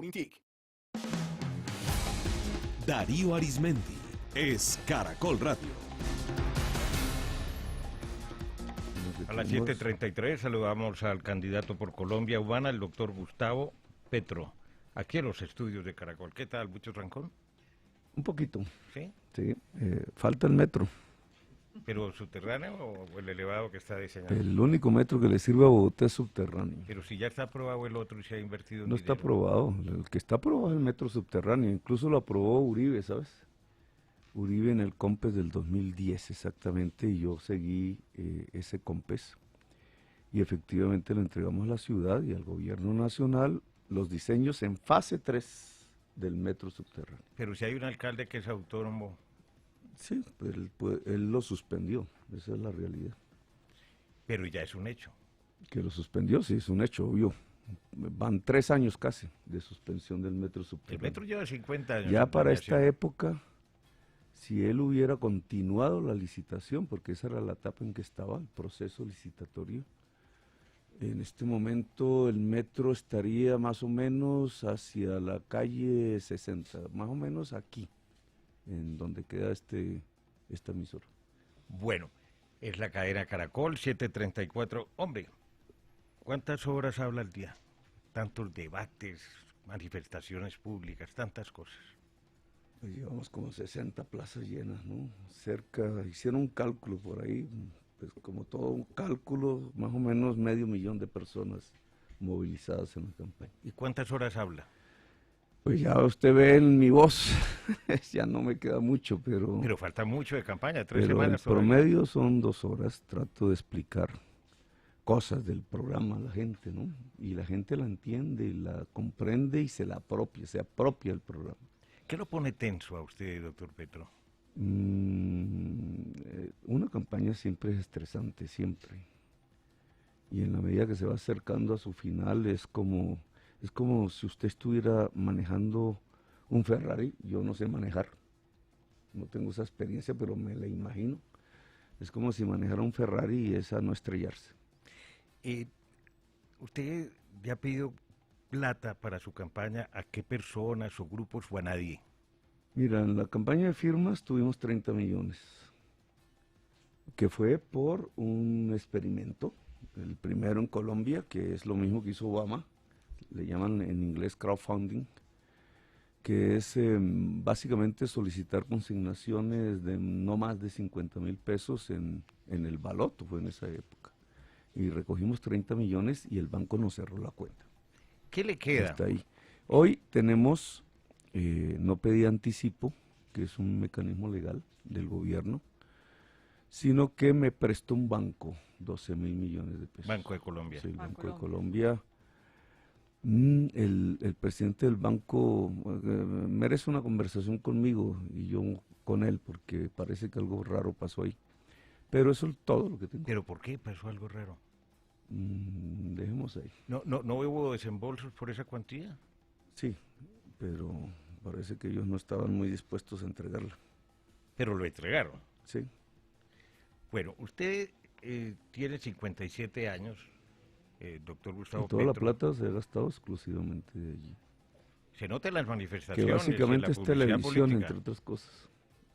Mintic. Darío Arizmendi es Caracol Radio. A las 7:33 saludamos al candidato por Colombia Humana, el doctor Gustavo Petro, aquí en los estudios de Caracol. ¿Qué tal? ¿Mucho trancón? Un poquito. ¿Sí? Sí, falta el metro. ¿Pero subterráneo o el elevado que está diseñado? El único metro que le sirve a Bogotá es subterráneo. Pero si ya está aprobado el otro y se ha invertido en No está dinero. aprobado. El que está aprobado es el metro subterráneo. Incluso lo aprobó Uribe, ¿sabes? Uribe en el COMPES del 2010 exactamente, y yo seguí ese COMPES. Y efectivamente le entregamos a la ciudad y al gobierno nacional los diseños en fase 3 del metro subterráneo. Pero si hay un alcalde que es autónomo, Sí, pues él lo suspendió, esa es la realidad. pero ya es un hecho. Que lo suspendió, sí, es un hecho, obvio. Van 3 años casi de suspensión del metro El subterráneo. metro lleva 50 años. Ya en para esta planeación. época, si él hubiera continuado la licitación, porque esa era la etapa en que estaba el proceso licitatorio, en este momento el metro estaría más o menos hacia la calle 60, más o menos aquí, en donde queda esta emisora. Bueno, es la cadena Caracol, 7:34. Hombre, ¿cuántas horas habla al día? Tantos debates, manifestaciones públicas, tantas cosas. Pues llevamos como 60 plazas llenas, ¿no? Hicieron un cálculo por ahí, pues como todo un cálculo, más o menos 500,000 de personas movilizadas en la campaña. ¿Y cuántas horas habla? Pues ya usted ve en mi voz, ya no me queda mucho, pero Pero falta mucho de campaña, 3 el semanas todavía. promedio son 2 horas, trato de explicar cosas del programa a la gente, ¿no? Y la gente la entiende, la comprende y se apropia el programa. ¿Qué lo pone tenso a usted, doctor Petro? Una campaña siempre es estresante, siempre. Y en la medida que se va acercando a su final es como si usted estuviera manejando un Ferrari. Yo no sé manejar, no tengo esa experiencia, pero me la imagino. Es como si manejara un Ferrari y esa no estrellarse. ¿Usted ya ha pedido plata para su campaña a qué personas o grupos o a nadie? Mira, en la campaña de firmas tuvimos 30 millones, que fue por un experimento, el primero en Colombia, que es lo mismo que hizo Obama, le llaman en inglés crowdfunding, que es básicamente solicitar consignaciones de no más de 50,000 pesos en el baloto, fue en esa época. Y recogimos 30 millones y el banco nos cerró la cuenta. ¿Qué le queda? Está ahí. Hoy tenemos, no pedí anticipo, que es un mecanismo legal del gobierno, sino que me prestó un banco 12,000 millones de pesos. Banco de Colombia. Sí, el Banco de Colombia. El presidente del banco merece una conversación conmigo y yo con él, porque parece que algo raro pasó ahí. Pero eso es todo lo que tengo. ¿Pero por qué pasó algo raro? Dejemos ahí. ¿No hubo desembolsos por esa cuantía? Sí, pero parece que ellos no estaban muy dispuestos a entregarla. Pero lo entregaron. Sí. Bueno, usted tiene 57 años, doctor Gustavo Y toda la Petro. plata se ha gastado exclusivamente de allí. Se nota en las Que manifestaciones, básicamente en la es publicidad televisión, política. entre otras cosas.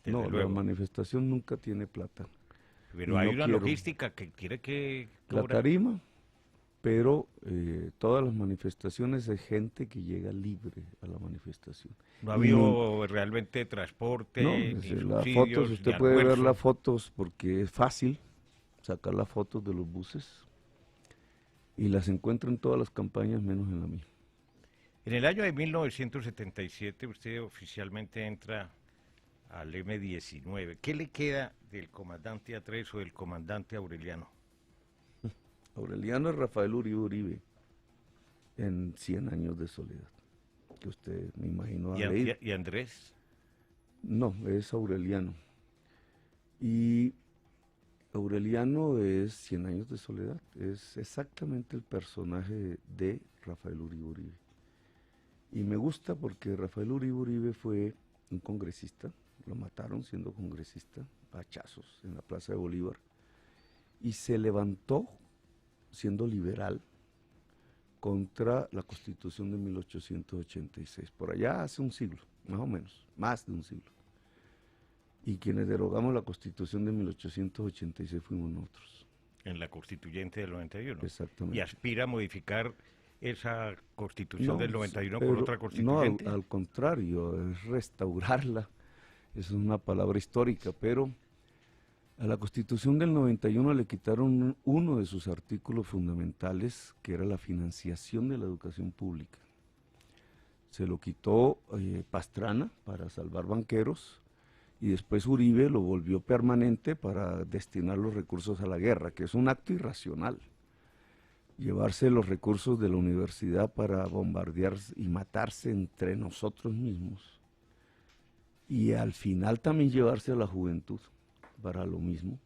Desde No, luego. la manifestación nunca tiene plata. Pero y hay no una quiero. logística que quiere que La cobra. tarima, pero todas las manifestaciones hay gente que llega libre a la manifestación. No ha Y habido realmente transporte, no, ni las subsidios, fotos, ni usted puede ver almuerzo. las fotos porque es fácil sacar las fotos de los buses y las encuentro en todas las campañas menos en la mía. En el año de 1977 usted oficialmente entra al M-19. ¿Qué le queda del comandante A3 o del comandante Aureliano? Aureliano es Rafael Uribe Uribe en 100 años de soledad, que usted me imagino ha leído. ¿Y Andrés? No, es Aureliano. Y Aureliano es 100 años de soledad, es exactamente el personaje de Rafael Uribe Uribe. Y me gusta porque Rafael Uribe Uribe fue un congresista, lo mataron siendo congresista, a hachazos en la Plaza de Bolívar, y se levantó siendo liberal contra la Constitución de 1886, por allá hace un siglo, más o menos, más de un siglo. Y quienes derogamos la Constitución de 1886 fuimos nosotros. En la constituyente del 91. Exactamente. Y aspira a modificar esa constitución del 91 con pero otra constituyente. No, al contrario, es restaurarla. Es una palabra histórica, pero a la Constitución del 91 le quitaron uno de sus artículos fundamentales, que era la financiación de la educación pública. Se lo quitó Pastrana para salvar banqueros, y después Uribe lo volvió permanente para destinar los recursos a la guerra, que es un acto irracional. Llevarse los recursos de la universidad para bombardear y matarse entre nosotros mismos. Y al final también llevarse a la juventud para lo mismo.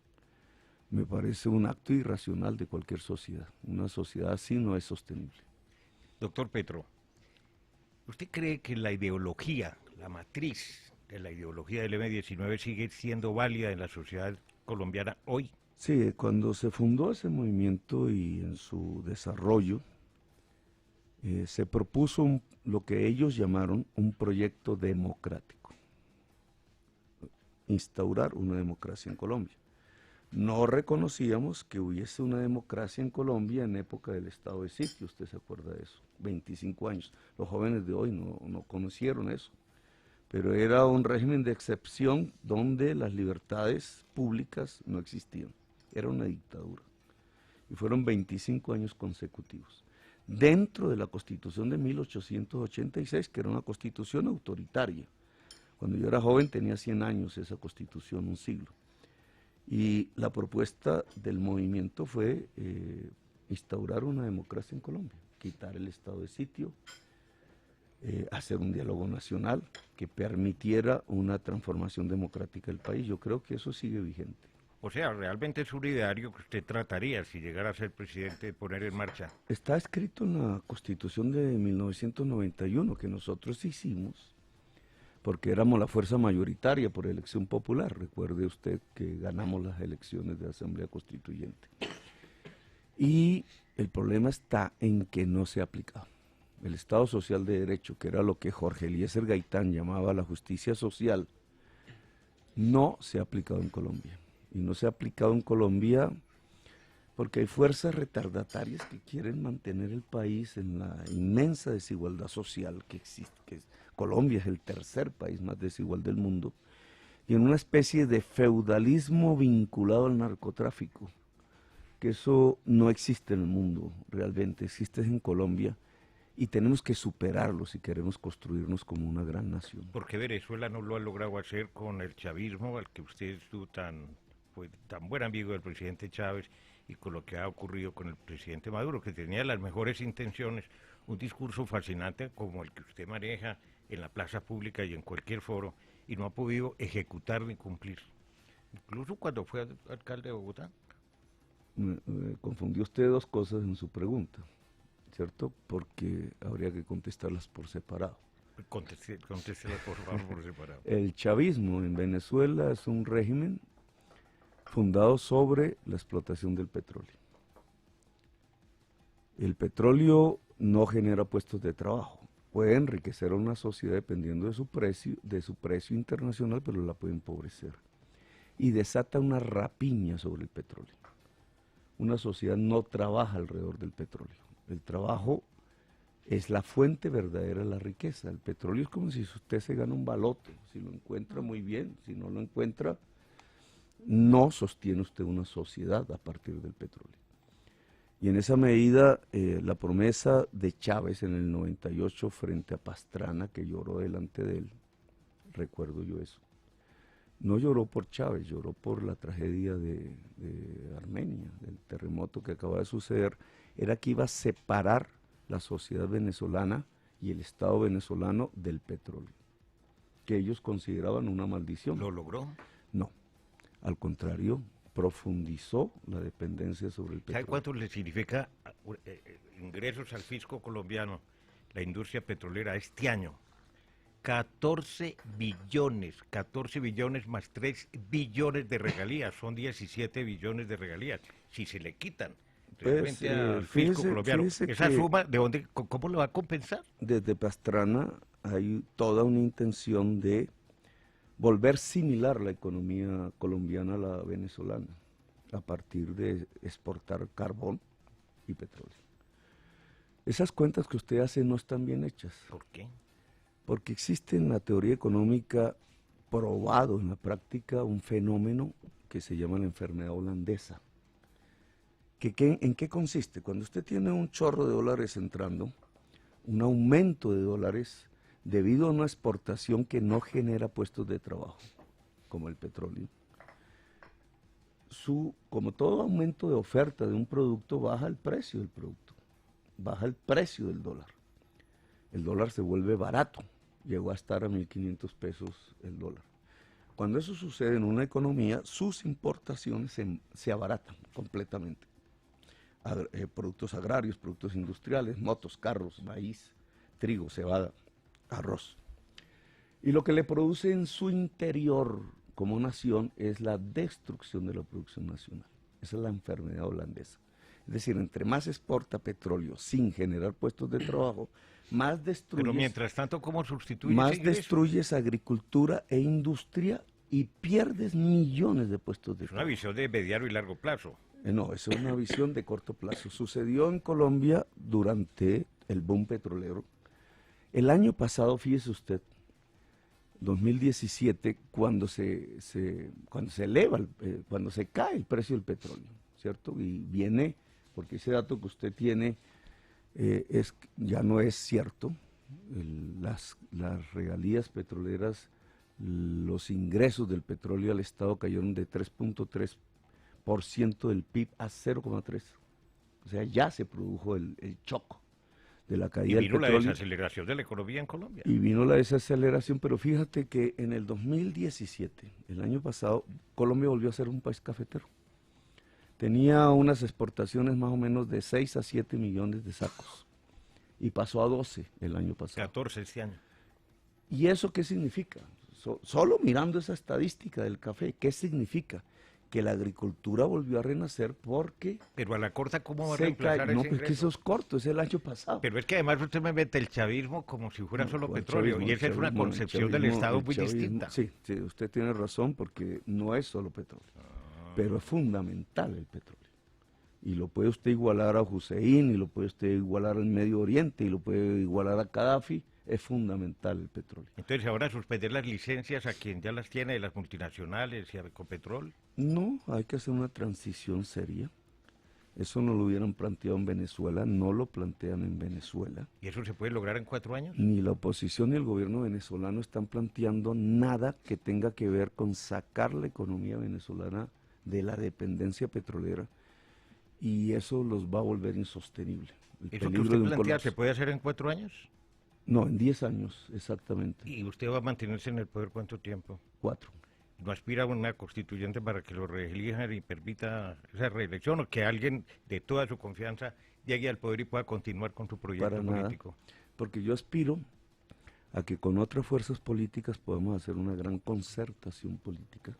Me parece un acto irracional de cualquier sociedad. Una sociedad así no es sostenible. Doctor Petro, ¿usted cree que la ideología, la matriz de la ideología del M-19 sigue siendo válida en la sociedad colombiana hoy? Sí, cuando se fundó ese movimiento y en su desarrollo, se propuso lo que ellos llamaron un proyecto democrático. Instaurar una democracia en Colombia. No reconocíamos que hubiese una democracia en Colombia en época del estado de sitio, usted se acuerda de eso, 25 años. Los jóvenes de hoy no conocieron eso. Pero era un régimen de excepción donde las libertades públicas no existían. Era una dictadura. Y fueron 25 años consecutivos. Dentro de la Constitución de 1886, que era una constitución autoritaria. Cuando yo era joven tenía 100 años esa constitución, un siglo. Y la propuesta del movimiento fue instaurar una democracia en Colombia, quitar el estado de sitio, hacer un diálogo nacional que permitiera una transformación democrática del país. Yo creo que eso sigue vigente. O sea, realmente es un ideario que usted trataría, si llegara a ser presidente, de poner en marcha. Está escrito en la Constitución de 1991 que nosotros hicimos, porque éramos la fuerza mayoritaria por elección popular. Recuerde usted que ganamos las elecciones de Asamblea Constituyente. Y el problema está en que no se ha aplicado. El Estado Social de Derecho, que era lo que Jorge Eliezer Gaitán llamaba la justicia social, no se ha aplicado en Colombia. Y no se ha aplicado en Colombia porque hay fuerzas retardatarias que quieren mantener el país en la inmensa desigualdad social que existe. Colombia es el tercer país más desigual del mundo, y en una especie de feudalismo vinculado al narcotráfico, que eso no existe en el mundo realmente, existe en Colombia. Y tenemos que superarlo si queremos construirnos como una gran nación. ¿Por qué Venezuela no lo ha logrado hacer con el chavismo, al que usted fue tan buen amigo del presidente Chávez, y con lo que ha ocurrido con el presidente Maduro, que tenía las mejores intenciones, un discurso fascinante como el que usted maneja en la plaza pública y en cualquier foro, y no ha podido ejecutar ni cumplir? Incluso cuando fue alcalde de Bogotá. Confundió usted dos cosas en su pregunta, ¿cierto? Porque habría que contestarlas por separado. Contéstelas por favor por separado. El chavismo en Venezuela es un régimen fundado sobre la explotación del petróleo. El petróleo no genera puestos de trabajo. Puede enriquecer a una sociedad dependiendo de su precio internacional, pero la puede empobrecer. Y desata una rapiña sobre el petróleo. Una sociedad no trabaja alrededor del petróleo. El trabajo es la fuente verdadera de la riqueza. El petróleo es como si usted se gana un baloto. Si lo encuentra, muy bien. Si no lo encuentra, no sostiene usted una sociedad a partir del petróleo. Y en esa medida, la promesa de Chávez en el 98 frente a Pastrana, que lloró delante de él, recuerdo yo eso, no lloró por Chávez, lloró por la tragedia de Armenia, del terremoto que acaba de suceder, era que iba a separar la sociedad venezolana y el Estado venezolano del petróleo, que ellos consideraban una maldición. ¿Lo logró? No, al contrario, profundizó la dependencia sobre el petróleo. ¿Sabe cuánto le significa ingresos al fisco colombiano la industria petrolera este año? 14 billones más 3 billones de regalías, son 17 billones de regalías. Si se le quitan realmente al fisco colombiano. Esa suma, ¿de dónde, cómo lo va a compensar? Desde Pastrana hay toda una intención de volver similar la economía colombiana a la venezolana, a partir de exportar carbón y petróleo. Esas cuentas que usted hace no están bien hechas. ¿Por qué? Porque existe en la teoría económica, probado en la práctica, un fenómeno que se llama la enfermedad holandesa. ¿En qué consiste? Cuando usted tiene un chorro de dólares entrando, un aumento de dólares debido a una exportación que no genera puestos de trabajo, como el petróleo, como todo aumento de oferta de un producto, baja el precio del producto, baja el precio del dólar. El dólar se vuelve barato, llegó a estar a 1.500 pesos el dólar. Cuando eso sucede en una economía, sus importaciones se abaratan completamente. Productos agrarios, productos industriales, motos, carros, maíz, trigo, cebada, arroz. Y lo que le produce en su interior como nación es la destrucción de la producción nacional. Esa es la enfermedad holandesa. Es decir, entre más exporta petróleo sin generar puestos de trabajo, más destruyes. Pero mientras tanto, ¿cómo sustituyes más ese ingreso? Destruyes agricultura e industria y pierdes millones de puestos de Es una trabajo. visión de mediano y largo plazo. No, eso es una visión de corto plazo. Sucedió en Colombia durante el boom petrolero. El año pasado, fíjese usted, 2017, cuando se eleva, cuando se cae el precio del petróleo, ¿cierto? Y viene, porque ese dato que usted tiene ya no es cierto. Las regalías petroleras, los ingresos del petróleo al Estado cayeron de 3.3% del PIB a 0.3%. O sea, ya se produjo el choco de la caída del petróleo. Y vino la desaceleración de la economía en Colombia. Y vino la desaceleración, pero fíjate que en el 2017, el año pasado, Colombia volvió a ser un país cafetero. Tenía unas exportaciones más o menos de 6 a 7 millones de sacos y pasó a 12 el año pasado. 14 este año. ¿Y eso qué significa? Solo mirando esa estadística del café, ¿qué significa? Que la agricultura volvió a renacer porque... Pero a la corta, ¿cómo va a se reemplazar cae. No, ese pues que ingreso? eso es corto, es el año pasado. Pero es que además usted me mete el chavismo como si fuera No, solo el petróleo, chavismo, y esa el es una chavismo, concepción del el Estado muy chavismo, distinta. Sí, sí, usted tiene razón porque no es solo petróleo, pero es fundamental el petróleo. Y lo puede usted igualar a Hussein, y lo puede usted igualar al Medio Oriente, y lo puede igualar a Gaddafi, es fundamental el petróleo. Entonces ahora suspender las licencias a quien ya las tiene de las multinacionales y a Ecopetrol. No, hay que hacer una transición seria. Eso no lo hubieran planteado en Venezuela, no lo plantean en Venezuela. ¿Y eso se puede lograr en 4 años? Ni la oposición ni el gobierno venezolano están planteando nada que tenga que ver con sacar la economía venezolana de la dependencia petrolera, y eso los va a volver insostenible. El ¿Eso que peligro usted de un plantea colapso. se puede hacer en 4 años? No, en 10 años, exactamente. ¿Y usted va a mantenerse en el poder cuánto tiempo? 4. ¿No aspira a una constituyente para que lo reelijan y permita esa reelección, o que alguien de toda su confianza llegue al poder y pueda continuar con su proyecto Para nada, político? porque yo aspiro a que con otras fuerzas políticas podamos hacer una gran concertación política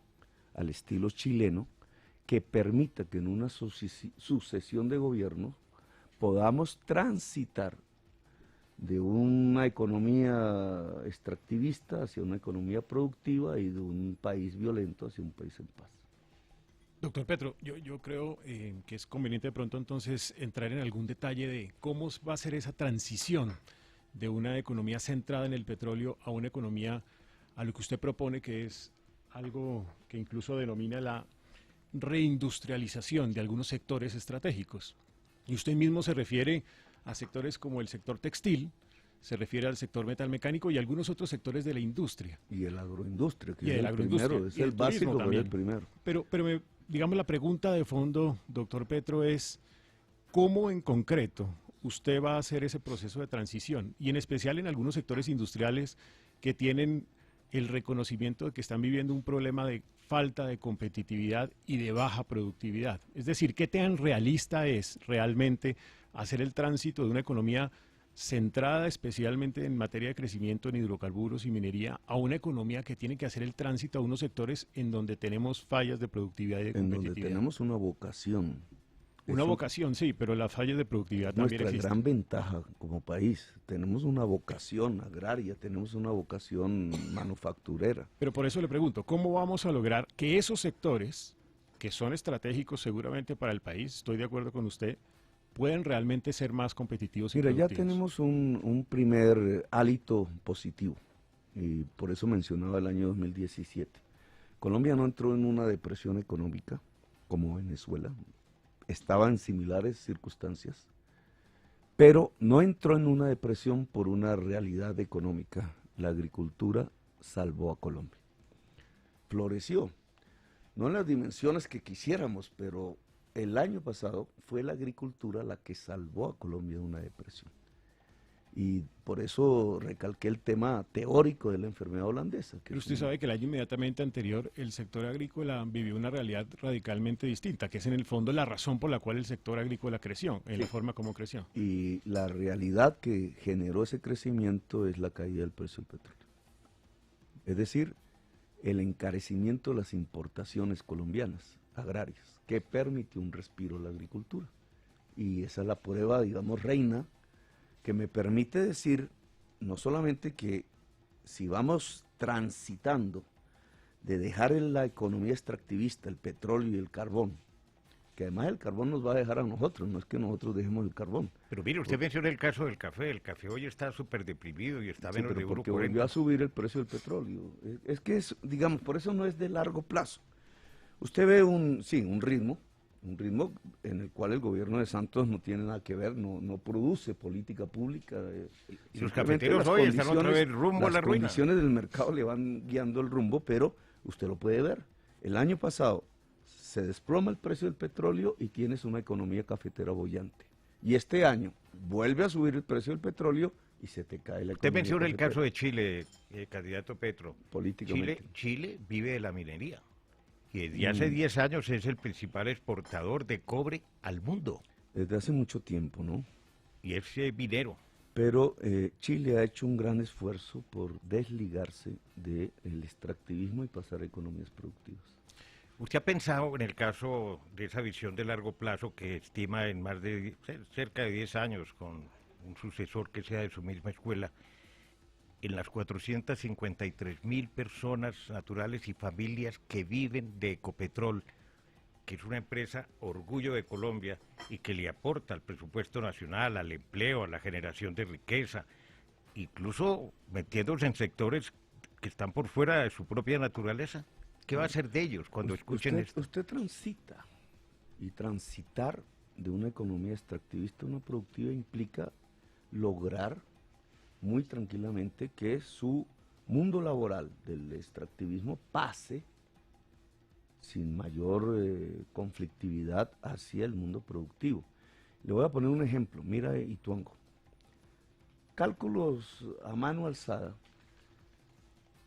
al estilo chileno, que permita que en una sucesión de gobiernos podamos transitar de una economía extractivista hacia una economía productiva y de un país violento hacia un país en paz. Doctor Petro, yo creo que es conveniente de pronto entonces entrar en algún detalle de cómo va a ser esa transición de una economía centrada en el petróleo a una economía a lo que usted propone, que es algo que incluso denomina la reindustrialización de algunos sectores estratégicos. Y usted mismo se refiere a sectores como el sector textil, se refiere al sector metalmecánico y algunos otros sectores de la industria. Y el agroindustria, que Y es el el agroindustria, primero, es y el el básico, turismo pero es el también. primero. Pero digamos, la pregunta de fondo, doctor Petro, es ¿cómo en concreto usted va a hacer ese proceso de transición? Y en especial en algunos sectores industriales que tienen el reconocimiento de que están viviendo un problema de falta de competitividad y de baja productividad. Es decir, ¿qué tan realista es realmente hacer el tránsito de una economía centrada especialmente en materia de crecimiento en hidrocarburos y minería a una economía que tiene que hacer el tránsito a unos sectores en donde tenemos fallas de productividad y de En donde competitividad? tenemos una vocación Una vocación, sí, pero las fallas de productividad también Nuestra existen. gran ventaja como país. Tenemos una vocación agraria, tenemos una vocación manufacturera. Pero por eso le pregunto, ¿cómo vamos a lograr que esos sectores, que son estratégicos seguramente para el país, estoy de acuerdo con usted, puedan realmente ser más competitivos y Mira, ya productivos? tenemos un primer hálito positivo, y por eso mencionaba el año 2017. Colombia no entró en una depresión económica como Venezuela, estaba en similares circunstancias, pero no entró en una depresión por una realidad económica. La agricultura salvó a Colombia. Floreció, no en las dimensiones que quisiéramos, pero el año pasado fue la agricultura la que salvó a Colombia de una depresión. Y por eso recalqué el tema teórico de la enfermedad holandesa. Pero usted sabe que el año inmediatamente anterior el sector agrícola vivió una realidad radicalmente distinta, que es en el fondo la razón por la cual el sector agrícola creció, en la forma como creció. Y la realidad que generó ese crecimiento es la caída del precio del petróleo. Es decir, el encarecimiento de las importaciones colombianas agrarias, que permitió un respiro a la agricultura. Y esa es la prueba, digamos, reina, que me permite decir no solamente que si vamos transitando de dejar en la economía extractivista el petróleo y el carbón, que además el carbón nos va a dejar a nosotros, no es que nosotros dejemos el carbón. Pero mire, usted menciona el caso del café. El café hoy está súper deprimido y está Sí, menos de pero porque 1.40. volvió a subir el precio del petróleo. Es que es, digamos, por eso no es de largo plazo. Usted ve un ritmo en el cual el gobierno de Santos no tiene nada que ver, no produce política pública. Y los Simplemente cafeteros las hoy están otra vez rumbo a la las ruina. condiciones del mercado le van guiando el rumbo, pero usted lo puede ver. El año pasado se desploma el precio del petróleo y tienes una economía cafetera boyante. Y este año vuelve a subir el precio del petróleo y se te cae la Usted economía menciona el cafetera. caso de Chile, candidato Petro. Políticamente. Chile vive de la minería. Y desde hace 10 años es el principal exportador de cobre al mundo. Desde hace mucho tiempo, ¿no? Y es minero. Pero Chile ha hecho un gran esfuerzo por desligarse del extractivismo y pasar a economías productivas. ¿Usted ha pensado en el caso de esa visión de largo plazo que estima en más de cerca de 10 años con un sucesor que sea de su misma escuela, en las 453.000 personas naturales y familias que viven de Ecopetrol, que es una empresa orgullo de Colombia y que le aporta al presupuesto nacional, al empleo, a la generación de riqueza, incluso metiéndose en sectores que están por fuera de su propia naturaleza? ¿Qué va a hacer de ellos cuando escuchen esto? Usted transita, y transitar de una economía extractivista a una productiva implica lograr muy tranquilamente que su mundo laboral del extractivismo pase sin mayor conflictividad hacia el mundo productivo. Le voy a poner un ejemplo, mira Ituango. Cálculos a mano alzada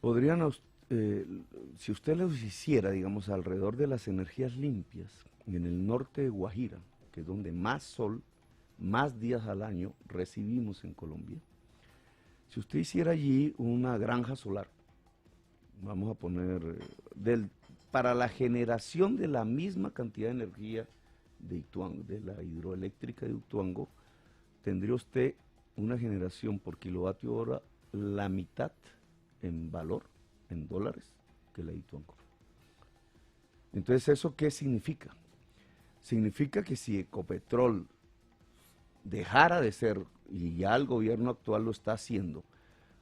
podrían, si usted los hiciera, digamos, alrededor de las energías limpias, en el norte de Guajira, que es donde más sol, más días al año recibimos en Colombia, si usted hiciera allí una granja solar, vamos a poner, para la generación de la misma cantidad de energía de Ituango, de la hidroeléctrica de Ituango, tendría usted una generación por kilovatio hora la mitad en valor, en dólares, que la de Ituango. Entonces, ¿eso qué significa? Significa que si Ecopetrol dejara de ser, y ya el gobierno actual lo está haciendo,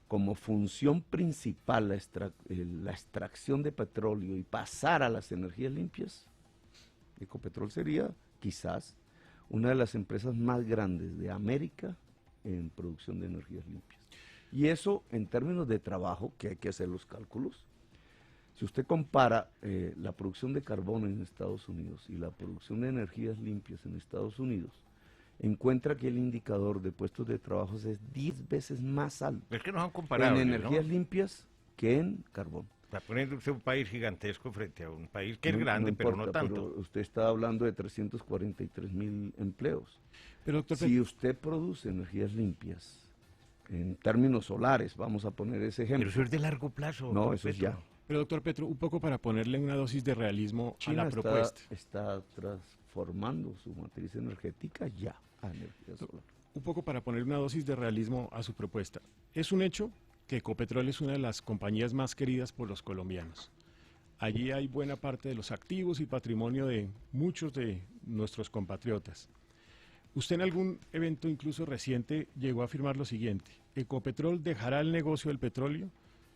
como función principal la extracción de petróleo y pasar a las energías limpias, Ecopetrol sería quizás una de las empresas más grandes de América en producción de energías limpias. Y eso en términos de trabajo, que hay que hacer los cálculos, si usted compara la producción de carbón en Estados Unidos y la producción de energías limpias en Estados Unidos, encuentra que el indicador de puestos de trabajo es 10 veces más alto Es que nos han comparado. en energías ¿no? limpias que en carbón. Está poniendo usted un país gigantesco frente a un país que es No- grande, no pero importa, no tanto. pero usted está hablando de 343.000 empleos. Pero doctor, Si usted produce energías limpias, en términos solares, vamos a poner ese ejemplo. Pero eso es de largo plazo. No, doctor eso es Petro. ya. Pero doctor Petro, un poco para ponerle una dosis de realismo a China la propuesta. está transformando su matriz energética ya a energía solar. Un poco para poner una dosis de realismo a su propuesta. Es un hecho que Ecopetrol es una de las compañías más queridas por los colombianos. Allí hay buena parte de los activos y patrimonio de muchos de nuestros compatriotas. Usted en algún evento incluso reciente llegó a afirmar lo siguiente: Ecopetrol dejará el negocio del petróleo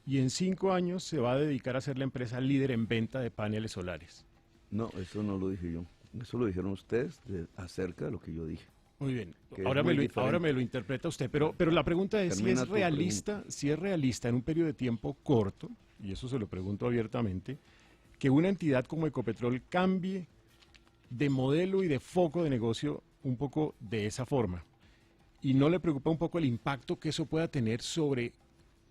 y en 5 años se va a dedicar a ser la empresa líder en venta de paneles solares. No, eso no lo dije yo. Eso lo dijeron ustedes acerca de lo que yo dije. Muy bien, Que ahora es muy me diferente. lo interpreta usted, pero la pregunta es Termina si tu es realista en un periodo de tiempo corto, y eso se lo pregunto abiertamente, que una entidad como Ecopetrol cambie de modelo y de foco de negocio un poco de esa forma. ¿Y no le preocupa un poco el impacto que eso pueda tener sobre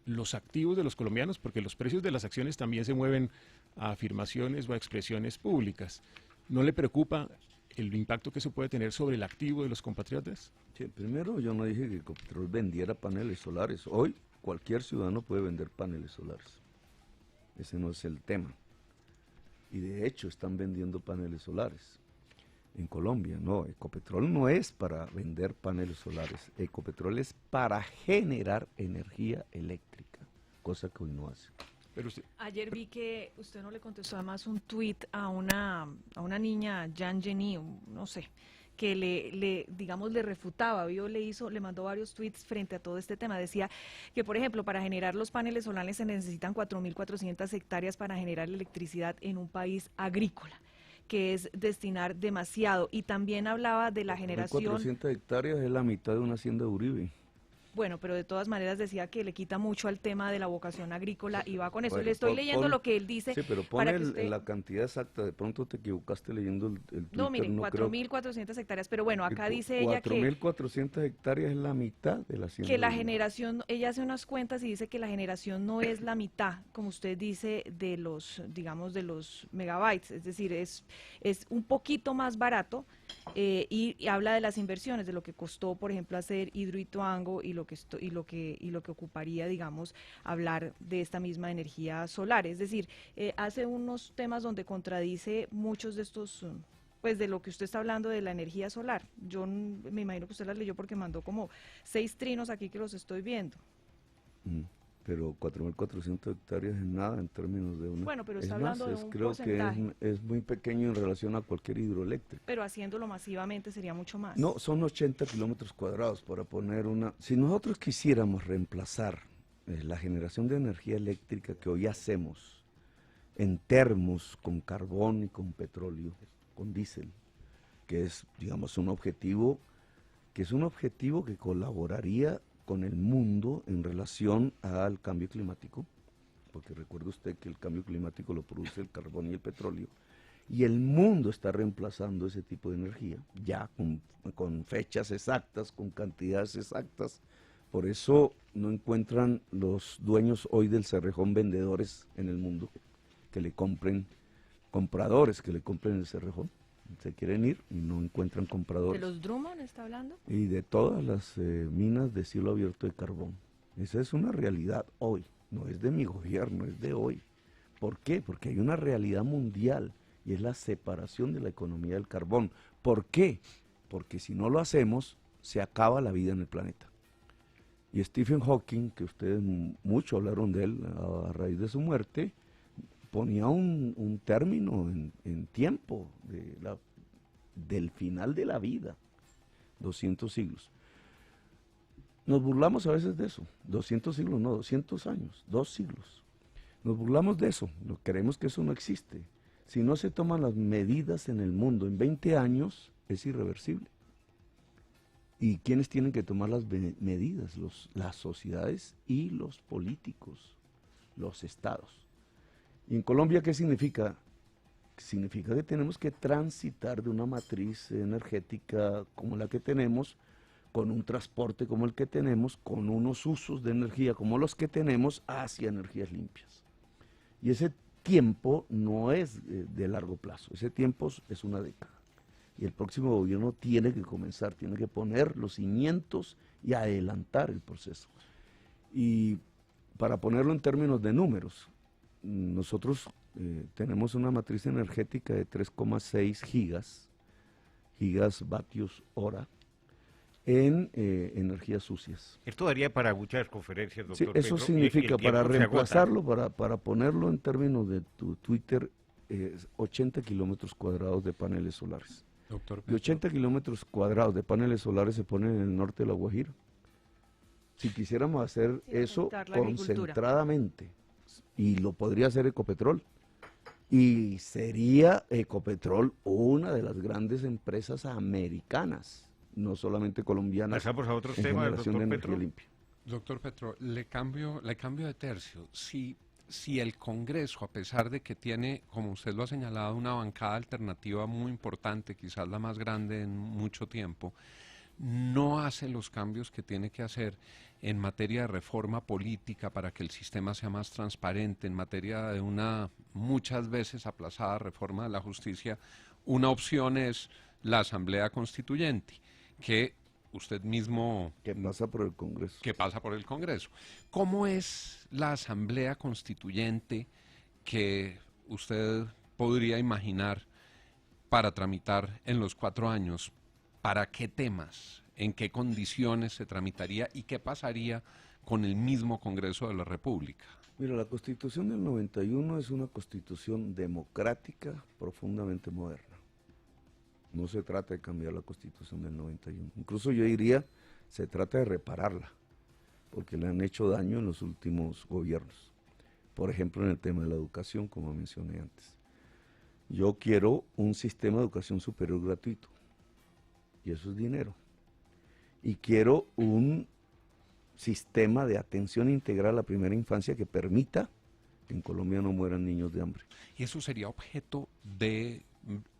los activos de los colombianos? Porque los precios de las acciones también se mueven a afirmaciones o a expresiones públicas. ¿No le preocupa el impacto que eso puede tener sobre el activo de los compatriotas? Sí, primero, yo no dije que Ecopetrol vendiera paneles solares. Hoy cualquier ciudadano puede vender paneles solares. Ese no es el tema. Y de hecho están vendiendo paneles solares en Colombia. No, Ecopetrol no es para vender paneles solares. Ecopetrol es para generar energía eléctrica, cosa que hoy no hace. Pero usted, Ayer vi que usted no le contestó además un tuit a una niña, Jan Jenny, no sé, que digamos, le refutaba, le mandó varios tweets frente a todo este tema. Decía que, por ejemplo, para generar los paneles solares se necesitan 4.400 hectáreas para generar electricidad en un país agrícola, que es destinar demasiado. Y también hablaba de la generación... 400 hectáreas es la mitad de una hacienda de Uribe. Bueno, pero de todas maneras decía que le quita mucho al tema de la vocación agrícola y va con eso. Bueno, Le estoy leyendo lo que él dice. Sí, pero para pone que usted... la cantidad exacta. De pronto te equivocaste leyendo el Twitter. No, miren, creo 4.400 hectáreas, pero bueno, acá dice ella que 4.400 hectáreas es la mitad de la hacienda. que la de Uribe. generación, ella hace unas cuentas y dice que la generación no es la mitad, como usted dice, de los, digamos, de los megabytes, es decir, es un poquito más barato, y habla de las inversiones, de lo que costó, por ejemplo, hacer Hidroituango y lo que ocuparía, digamos, hablar de esta misma energía solar. Es decir, hace unos temas donde contradice muchos de estos, pues de lo que usted está hablando de la energía solar. Yo me imagino que usted las leyó porque mandó como 6 trinos aquí que los estoy viendo. Pero 4.400 hectáreas es nada en términos de una... Bueno, pero es está más, hablando de un creo porcentaje. que es muy pequeño en relación a cualquier hidroeléctrica. Pero haciéndolo masivamente sería mucho más. No, son 80 kilómetros cuadrados para poner una... Si nosotros quisiéramos reemplazar la generación de energía eléctrica que hoy hacemos en termos con carbón y con petróleo, con diésel, que es, digamos, un objetivo que colaboraría con el mundo en relación al cambio climático, porque recuerde usted que el cambio climático lo produce el carbón y el petróleo, y el mundo está reemplazando ese tipo de energía, ya con fechas exactas, con cantidades exactas. Por eso no encuentran los dueños hoy del Cerrejón vendedores en el mundo que le compren, compradores que le compren el Cerrejón. Se quieren ir y no encuentran compradores. ¿De los Drummond está hablando? Y de todas las minas de cielo abierto de carbón. Esa es una realidad hoy, no es de mi gobierno, es de hoy. ¿Por qué? Porque hay una realidad mundial y es la separación de la economía del carbón. ¿Por qué? Porque si no lo hacemos, se acaba la vida en el planeta. Y Stephen Hawking, que ustedes mucho hablaron de él a raíz de su muerte, ponía un término en tiempo del final de la vida, 200 siglos. Nos burlamos a veces de eso, 200 siglos, no, 200 años, 2 siglos. Nos burlamos de eso, no creemos que eso no existe. Si no se toman las medidas en el mundo en 20 años, es irreversible. ¿Y quiénes tienen que tomar las medidas? Las sociedades y los políticos, los estados. ¿Y en Colombia qué significa? Significa que tenemos que transitar de una matriz energética como la que tenemos, con un transporte como el que tenemos, con unos usos de energía como los que tenemos, hacia energías limpias. Y ese tiempo no es de largo plazo, ese tiempo es una década. Y el próximo gobierno tiene que comenzar, tiene que poner los cimientos y adelantar el proceso. Y para ponerlo en términos de números, nosotros tenemos una matriz energética de 3,6 gigas gigasvatios hora en energías sucias. Esto daría para muchas conferencias, Sí, doctor eso Petro, y significa, el para tiempo se agota. reemplazarlo, para ponerlo en términos de tu Twitter, 80 kilómetros cuadrados de paneles solares. Doctor Y Petro, 80 kilómetros cuadrados de paneles solares se ponen en el norte de La Guajira. Si quisiéramos hacer Sí, eso aumentar la agricultura. concentradamente, y lo podría hacer Ecopetrol, y sería Ecopetrol una de las grandes empresas americanas, no solamente colombianas, Pasamos a otros en temas, generación de doctor energía Petro. limpia. doctor Petro, le cambio de tercio. Si el Congreso, a pesar de que tiene, como usted lo ha señalado, una bancada alternativa muy importante, quizás la más grande en mucho tiempo, no hace los cambios que tiene que hacer en materia de reforma política para que el sistema sea más transparente, en materia de una muchas veces aplazada reforma de la justicia, una opción es la Asamblea Constituyente, que usted mismo Que pasa por el Congreso. que pasa por el Congreso. ¿Cómo es la Asamblea Constituyente que usted podría imaginar para tramitar en los 4 años? ¿Para qué temas? ¿En qué condiciones se tramitaría? ¿Y qué pasaría con el mismo Congreso de la República? Mira, la Constitución del 91 es una constitución democrática profundamente moderna. No se trata de cambiar la Constitución del 91. Incluso yo diría, se trata de repararla, porque le han hecho daño en los últimos gobiernos. Por ejemplo, en el tema de la educación, como mencioné antes. Yo quiero un sistema de educación superior gratuito, y eso es dinero. Y quiero un sistema de atención integral a la primera infancia que permita que en Colombia no mueran niños de hambre. ¿Y eso sería objeto de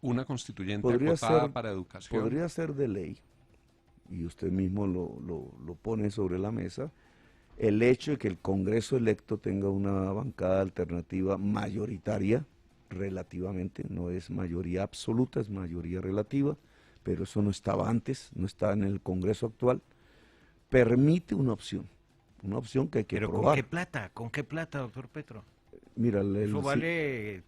una constituyente Podría acotada ser- para educación? Podría ser de ley, y usted mismo lo pone sobre la mesa, el hecho de que el Congreso electo tenga una bancada alternativa mayoritaria, relativamente, no es mayoría absoluta, es mayoría relativa, pero eso no estaba antes, no está en el Congreso actual, permite una opción que hay que Pero probar. ¿con qué plata, doctor Petro? Mira, Eso vale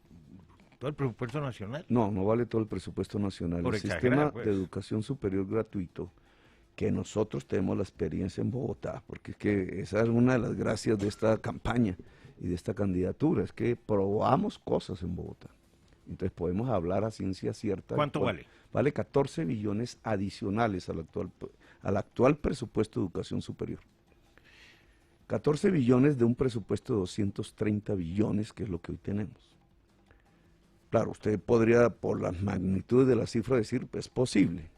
todo el presupuesto nacional. No vale todo el presupuesto nacional. Por El exagerar, sistema pues. de educación superior gratuito, que nosotros tenemos la experiencia en Bogotá, porque es que esa es una de las gracias de esta campaña y de esta candidatura, es que probamos cosas en Bogotá. Entonces podemos hablar a ciencia cierta. ¿Cuánto vale? Vale 14 billones adicionales al actual presupuesto de educación superior. 14 billones de un presupuesto de 230 billones, que es lo que hoy tenemos. Claro, usted podría, por las magnitudes de la cifra, decir, pues es posible.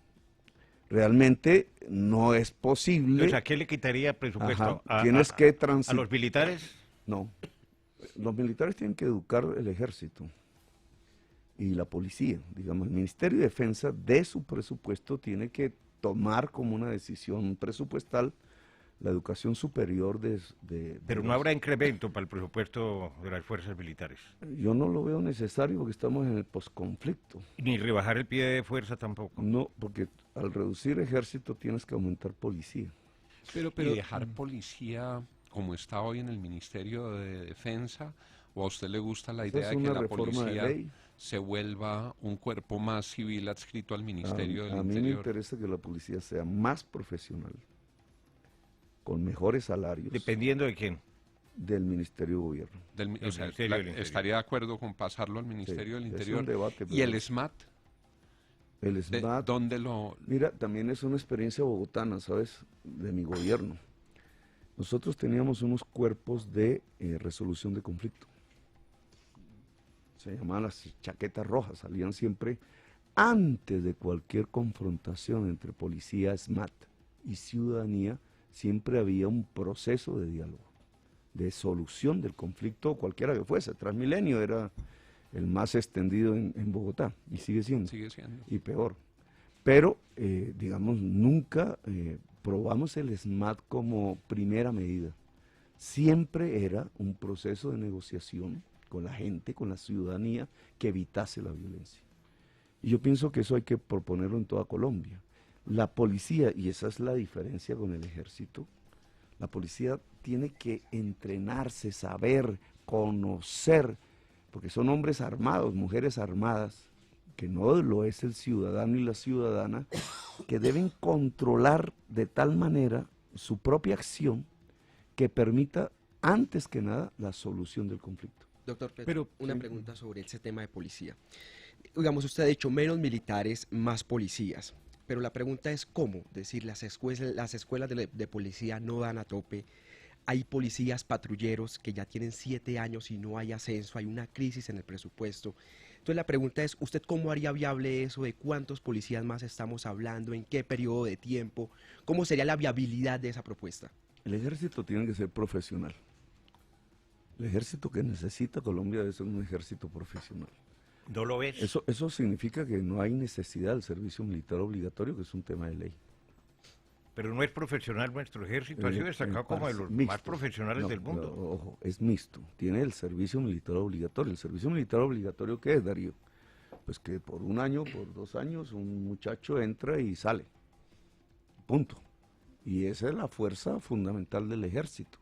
Realmente no es posible. O sea, ¿qué le quitaría presupuesto? Ajá, tienes que ¿A transitar. los militares? No. Los militares tienen que educar el ejército y la policía. Digamos, el Ministerio de Defensa de su presupuesto tiene que tomar como una decisión presupuestal la educación superior Pero no habrá incremento para el presupuesto de las fuerzas militares. Yo no lo veo necesario porque estamos en el posconflicto. Ni rebajar el pie de fuerza tampoco. No, porque al reducir ejército tienes que aumentar policía. Pero ¿y dejar policía como está hoy en el Ministerio de Defensa? ¿O a usted le gusta la Esa idea es de que una la reforma de policía ley. se vuelva un cuerpo más civil adscrito al Ministerio del A mí me Interior? interesa que la policía sea más profesional, con mejores salarios Dependiendo de quién. del Ministerio de Gobierno. El O sea, Ministerio del Interior. estaría de acuerdo con pasarlo al Ministerio del Sí, Interior. es un debate, ¿Y el pero SMAT? el SMAT, ¿Dónde lo...? mira, también es una experiencia bogotana, ¿sabes? De mi gobierno. Nosotros teníamos unos cuerpos de resolución de conflicto. Se llamaban las chaquetas rojas, salían siempre antes de cualquier confrontación entre policía, SMAT y ciudadanía, siempre había un proceso de diálogo, de solución del conflicto, cualquiera que fuese. Transmilenio era el más extendido en Bogotá, y sigue siendo, Sigue siendo. y peor. Pero, digamos, nunca probamos el SMAT como primera medida. Siempre era un proceso de negociación con la gente, con la ciudadanía, que evitase la violencia. Y yo pienso que eso hay que proponerlo en toda Colombia. La policía, y esa es la diferencia con el ejército, la policía tiene que entrenarse, saber, conocer, porque son hombres armados, mujeres armadas, que no lo es el ciudadano y la ciudadana, que deben controlar de tal manera su propia acción que permita, antes que nada, la solución del conflicto. Doctor Petro, Pero, una sí. pregunta sobre ese tema de policía. Digamos, usted ha dicho menos militares, más policías. Pero la pregunta es cómo. Es decir, las escuelas de policía no dan a tope. Hay policías patrulleros que ya tienen 7 años y no hay ascenso, hay una crisis en el presupuesto. Entonces la pregunta es, ¿usted cómo haría viable eso? ¿De cuántos policías más estamos hablando? ¿En qué periodo de tiempo? ¿Cómo sería la viabilidad de esa propuesta? El ejército tiene que ser profesional. El ejército que necesita Colombia debe ser un ejército profesional. ¿No lo ves? Eso significa que no hay necesidad del servicio militar obligatorio, que es un tema de ley. Pero no es profesional nuestro ejército, ha sido destacado como de los más Mixto. profesionales No, del mundo. ojo, es mixto. Tiene el servicio militar obligatorio. ¿El servicio militar obligatorio qué es, Darío? Pues que por 1 año, por 2 años, un muchacho entra y sale. Punto. Y esa es la fuerza fundamental del ejército.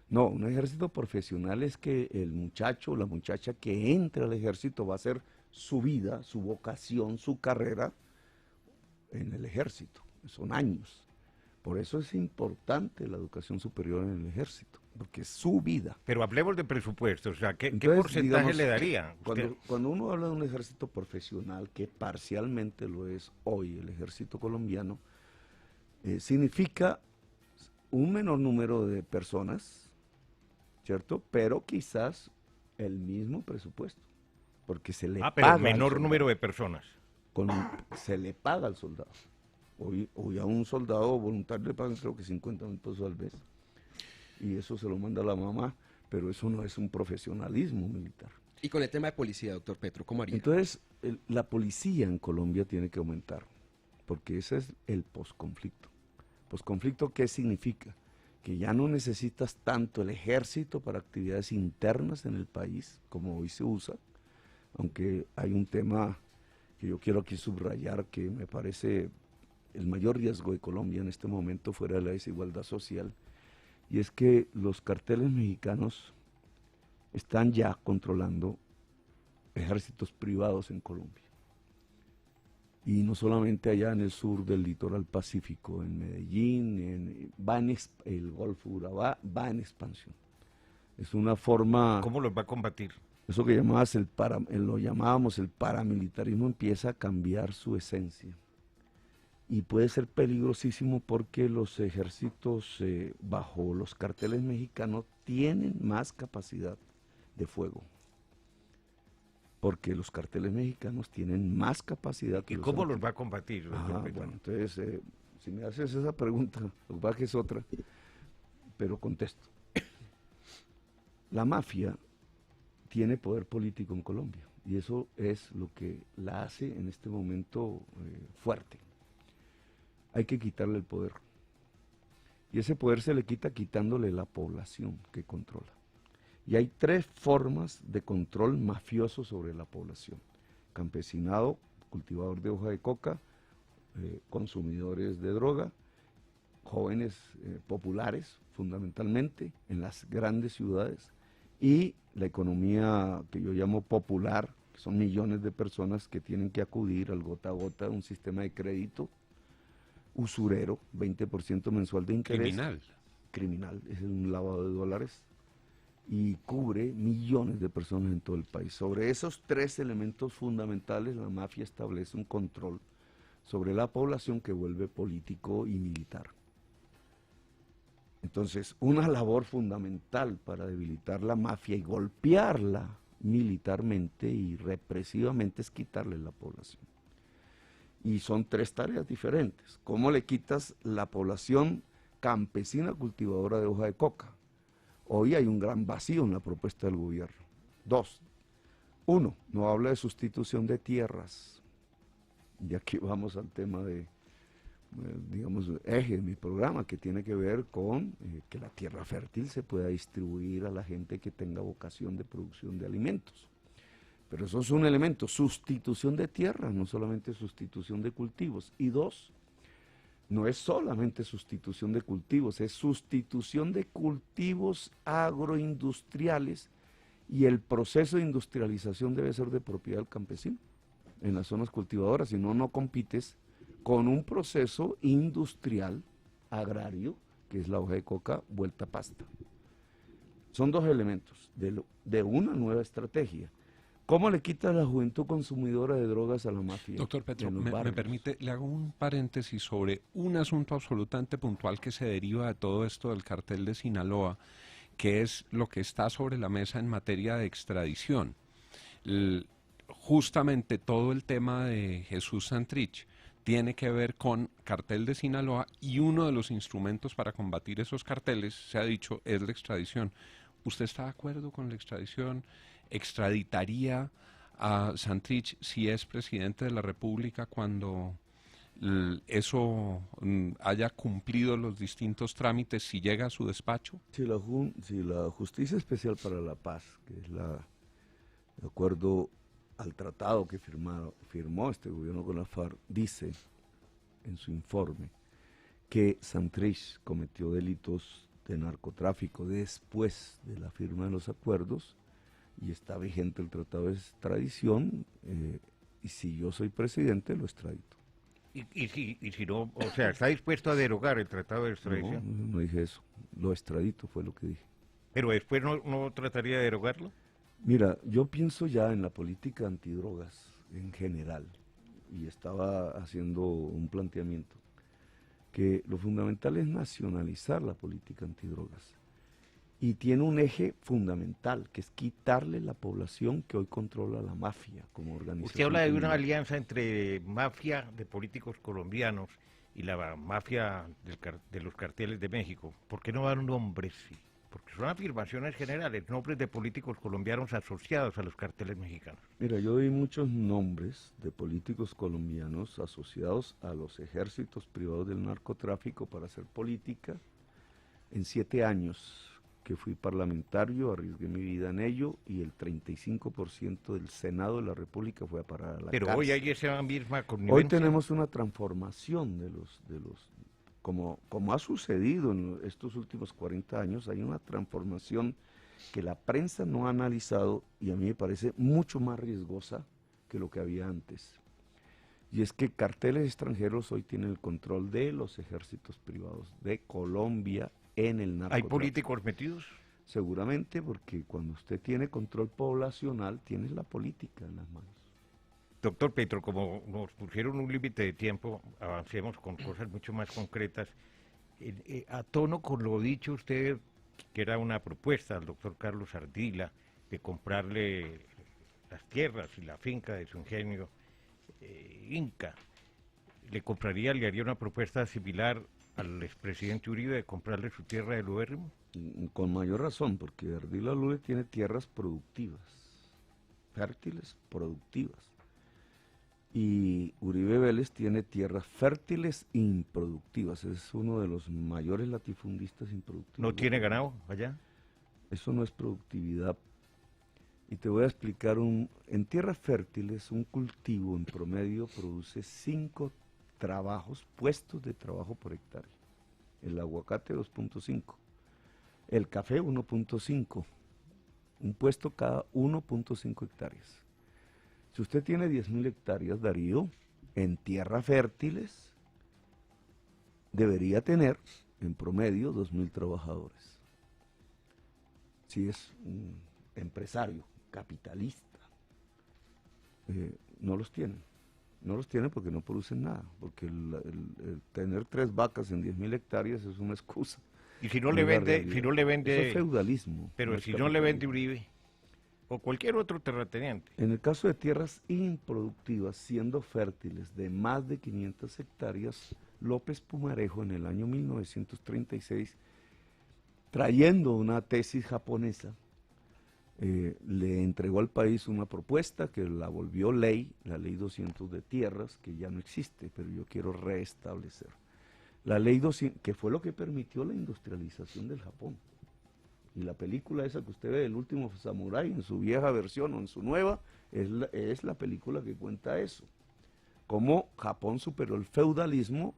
No, un ejército profesional es que el muchacho o la muchacha que entra al ejército va a hacer su vida, su vocación, su carrera en el ejército. Son años. Por eso es importante la educación superior en el ejército, porque es su vida. Pero hablemos de presupuesto, o sea, ¿qué Entonces, porcentaje digamos, le daría? Cuando uno habla de un ejército profesional, que parcialmente lo es hoy el ejército colombiano, significa un menor número de personas, ¿cierto? Pero quizás el mismo presupuesto, porque se le pero paga al menor soldado. número de personas. Se le paga al soldado. Hoy a un soldado voluntario le pagan creo que 50.000 pesos al mes. Y eso se lo manda la mamá, pero eso no es un profesionalismo militar. Y con el tema de policía, doctor Petro, ¿cómo haría? Entonces, la policía en Colombia tiene que aumentar, porque ese es el posconflicto. ¿Posconflicto qué significa? Que ya no necesitas tanto el ejército para actividades internas en el país, como hoy se usa, aunque hay un tema que yo quiero aquí subrayar que me parece el mayor riesgo de Colombia en este momento fuera de la desigualdad social, y es que los carteles mexicanos están ya controlando ejércitos privados en Colombia. Y no solamente allá en el sur del litoral pacífico, en Medellín, el Golfo Urabá va en expansión. Es una forma... ¿Cómo los va a combatir? Eso que lo llamábamos el paramilitarismo empieza a cambiar su esencia. Y puede ser peligrosísimo porque los ejércitos bajo los carteles mexicanos tienen más capacidad de fuego. Porque los carteles mexicanos tienen más capacidad que ¿Y los cómo otros. los va a combatir, doctor Petro? Bueno, entonces, si me haces esa pregunta, lo que pasa es que es otra, pero contesto. La mafia tiene poder político en Colombia y eso es lo que la hace en este momento fuerte. Hay que quitarle el poder. Y ese poder se le quita quitándole la población que controla. Y hay 3 formas de control mafioso sobre la población. Campesinado, cultivador de hoja de coca, consumidores de droga, jóvenes populares, fundamentalmente, en las grandes ciudades, y la economía que yo llamo popular, que son millones de personas que tienen que acudir al gota a gota de un sistema de crédito usurero, 20% mensual de interés. Criminal, es un lavado de dólares y cubre millones de personas en todo el país. Sobre esos 3 elementos fundamentales, la mafia establece un control sobre la población que vuelve político y militar. Entonces, una labor fundamental para debilitar la mafia y golpearla militarmente y represivamente es quitarle la población. Y son 3 tareas diferentes. ¿Cómo le quitas la población campesina cultivadora de hoja de coca? Hoy hay un gran vacío en la propuesta del gobierno. 2. 1. No habla de sustitución de tierras. Y aquí vamos al tema de, digamos, eje de mi programa, que tiene que ver con que la tierra fértil se pueda distribuir a la gente que tenga vocación de producción de alimentos. Pero eso es un elemento, sustitución de tierra, no solamente sustitución de cultivos. Y 2, no es solamente sustitución de cultivos, es sustitución de cultivos agroindustriales y el proceso de industrialización debe ser de propiedad del campesino. en las zonas cultivadoras, si no, no compites con un proceso industrial, agrario, que es la hoja de coca vuelta a pasta. Son dos elementos de una nueva estrategia. ¿Cómo le quita la juventud consumidora de drogas a la mafia? Doctor Petro, en los me barrios? permite, le hago un paréntesis sobre un asunto absolutamente puntual que se deriva de todo esto del cartel de Sinaloa, que es lo que está sobre la mesa en materia de extradición. Justamente todo el tema de Jesús Santrich tiene que ver con cartel de Sinaloa, y uno de los instrumentos para combatir esos carteles, se ha dicho, es la extradición. ¿Usted está de acuerdo con la extradición? ¿Extraditaría a Santrich si es presidente de la República cuando eso haya cumplido los distintos trámites, si llega a su despacho? Si la Justicia Especial para la Paz, que es de acuerdo al tratado que firmó este gobierno con la FARC, dice en su informe que Santrich cometió delitos de narcotráfico después de la firma de los acuerdos, y está vigente el tratado de extradición, y si yo soy presidente, lo extradito. Y si no, o sea, ¿está dispuesto a derogar el tratado de extradición? No dije eso, lo extradito fue lo que dije. Pero después no trataría de derogarlo. Mira, yo pienso ya en la política antidrogas en general, y estaba haciendo un planteamiento, que lo fundamental es nacionalizar la política antidrogas, y tiene un eje fundamental, que es quitarle la población que hoy controla la mafia como organización. Usted habla de una criminal. alianza entre mafia de políticos colombianos y la mafia de los carteles de México. ¿Por qué no dar nombres? Sí, porque son afirmaciones generales, nombres de políticos colombianos asociados a los carteles mexicanos. Mira, yo oí muchos nombres de políticos colombianos asociados a los ejércitos privados del narcotráfico para hacer política. En 7 años que fui parlamentario, arriesgué mi vida en ello, y el 35% del Senado de la República fue a parar a la Pero cárcel. hoy hay esa misma connivencia. Hoy tenemos una transformación como ha sucedido en estos últimos 40 años, hay una transformación que la prensa no ha analizado, y a mí me parece mucho más riesgosa que lo que había antes. Y es que carteles extranjeros hoy tienen el control de los ejércitos privados de Colombia en el narcotráfico. ¿Hay políticos metidos? Seguramente, porque cuando usted tiene control poblacional, tiene la política en las manos. Doctor Petro, como nos pusieron un límite de tiempo, avancemos con cosas mucho más concretas. A tono con lo dicho usted, que era una propuesta al doctor Carlos Ardila de comprarle las tierras y la finca de su ingenio Inca, ¿le haría una propuesta similar al expresidente Uribe de comprarle su tierra de Luérrimo? Con mayor razón, porque Ardila Lule tiene tierras productivas, fértiles, productivas. Y Uribe Vélez tiene tierras fértiles e improductivas. Es uno de los mayores latifundistas improductivos. ¿No tiene ganado allá? Eso no es productividad. Y te voy a explicar, en tierras fértiles un cultivo en promedio produce 5 puestos de trabajo por hectárea. El aguacate 2.5, el café 1.5, un puesto cada 1.5 hectáreas. Si usted tiene 10.000 hectáreas, Darío, en tierras fértiles, debería tener en promedio 2.000 trabajadores. Si es un empresario, capitalista, no los tienen. No los tienen porque no producen nada, porque el tener 3 vacas en 10.000 hectáreas es una excusa. Y si no le vende, Eso es feudalismo. pero no si es no le vende capitalismo. Uribe o cualquier otro terrateniente. En el caso de tierras improductivas, siendo fértiles de más de 500 hectáreas, López Pumarejo en el año 1936, trayendo una tesis japonesa, le entregó al país una propuesta que la volvió ley, la ley 200 de tierras, que ya no existe, pero yo quiero restablecer. La ley 200, que fue lo que permitió la industrialización del Japón. Y la película esa que usted ve, El último samurái, en su vieja versión o en su nueva, es la película que cuenta eso. Cómo Japón superó el feudalismo,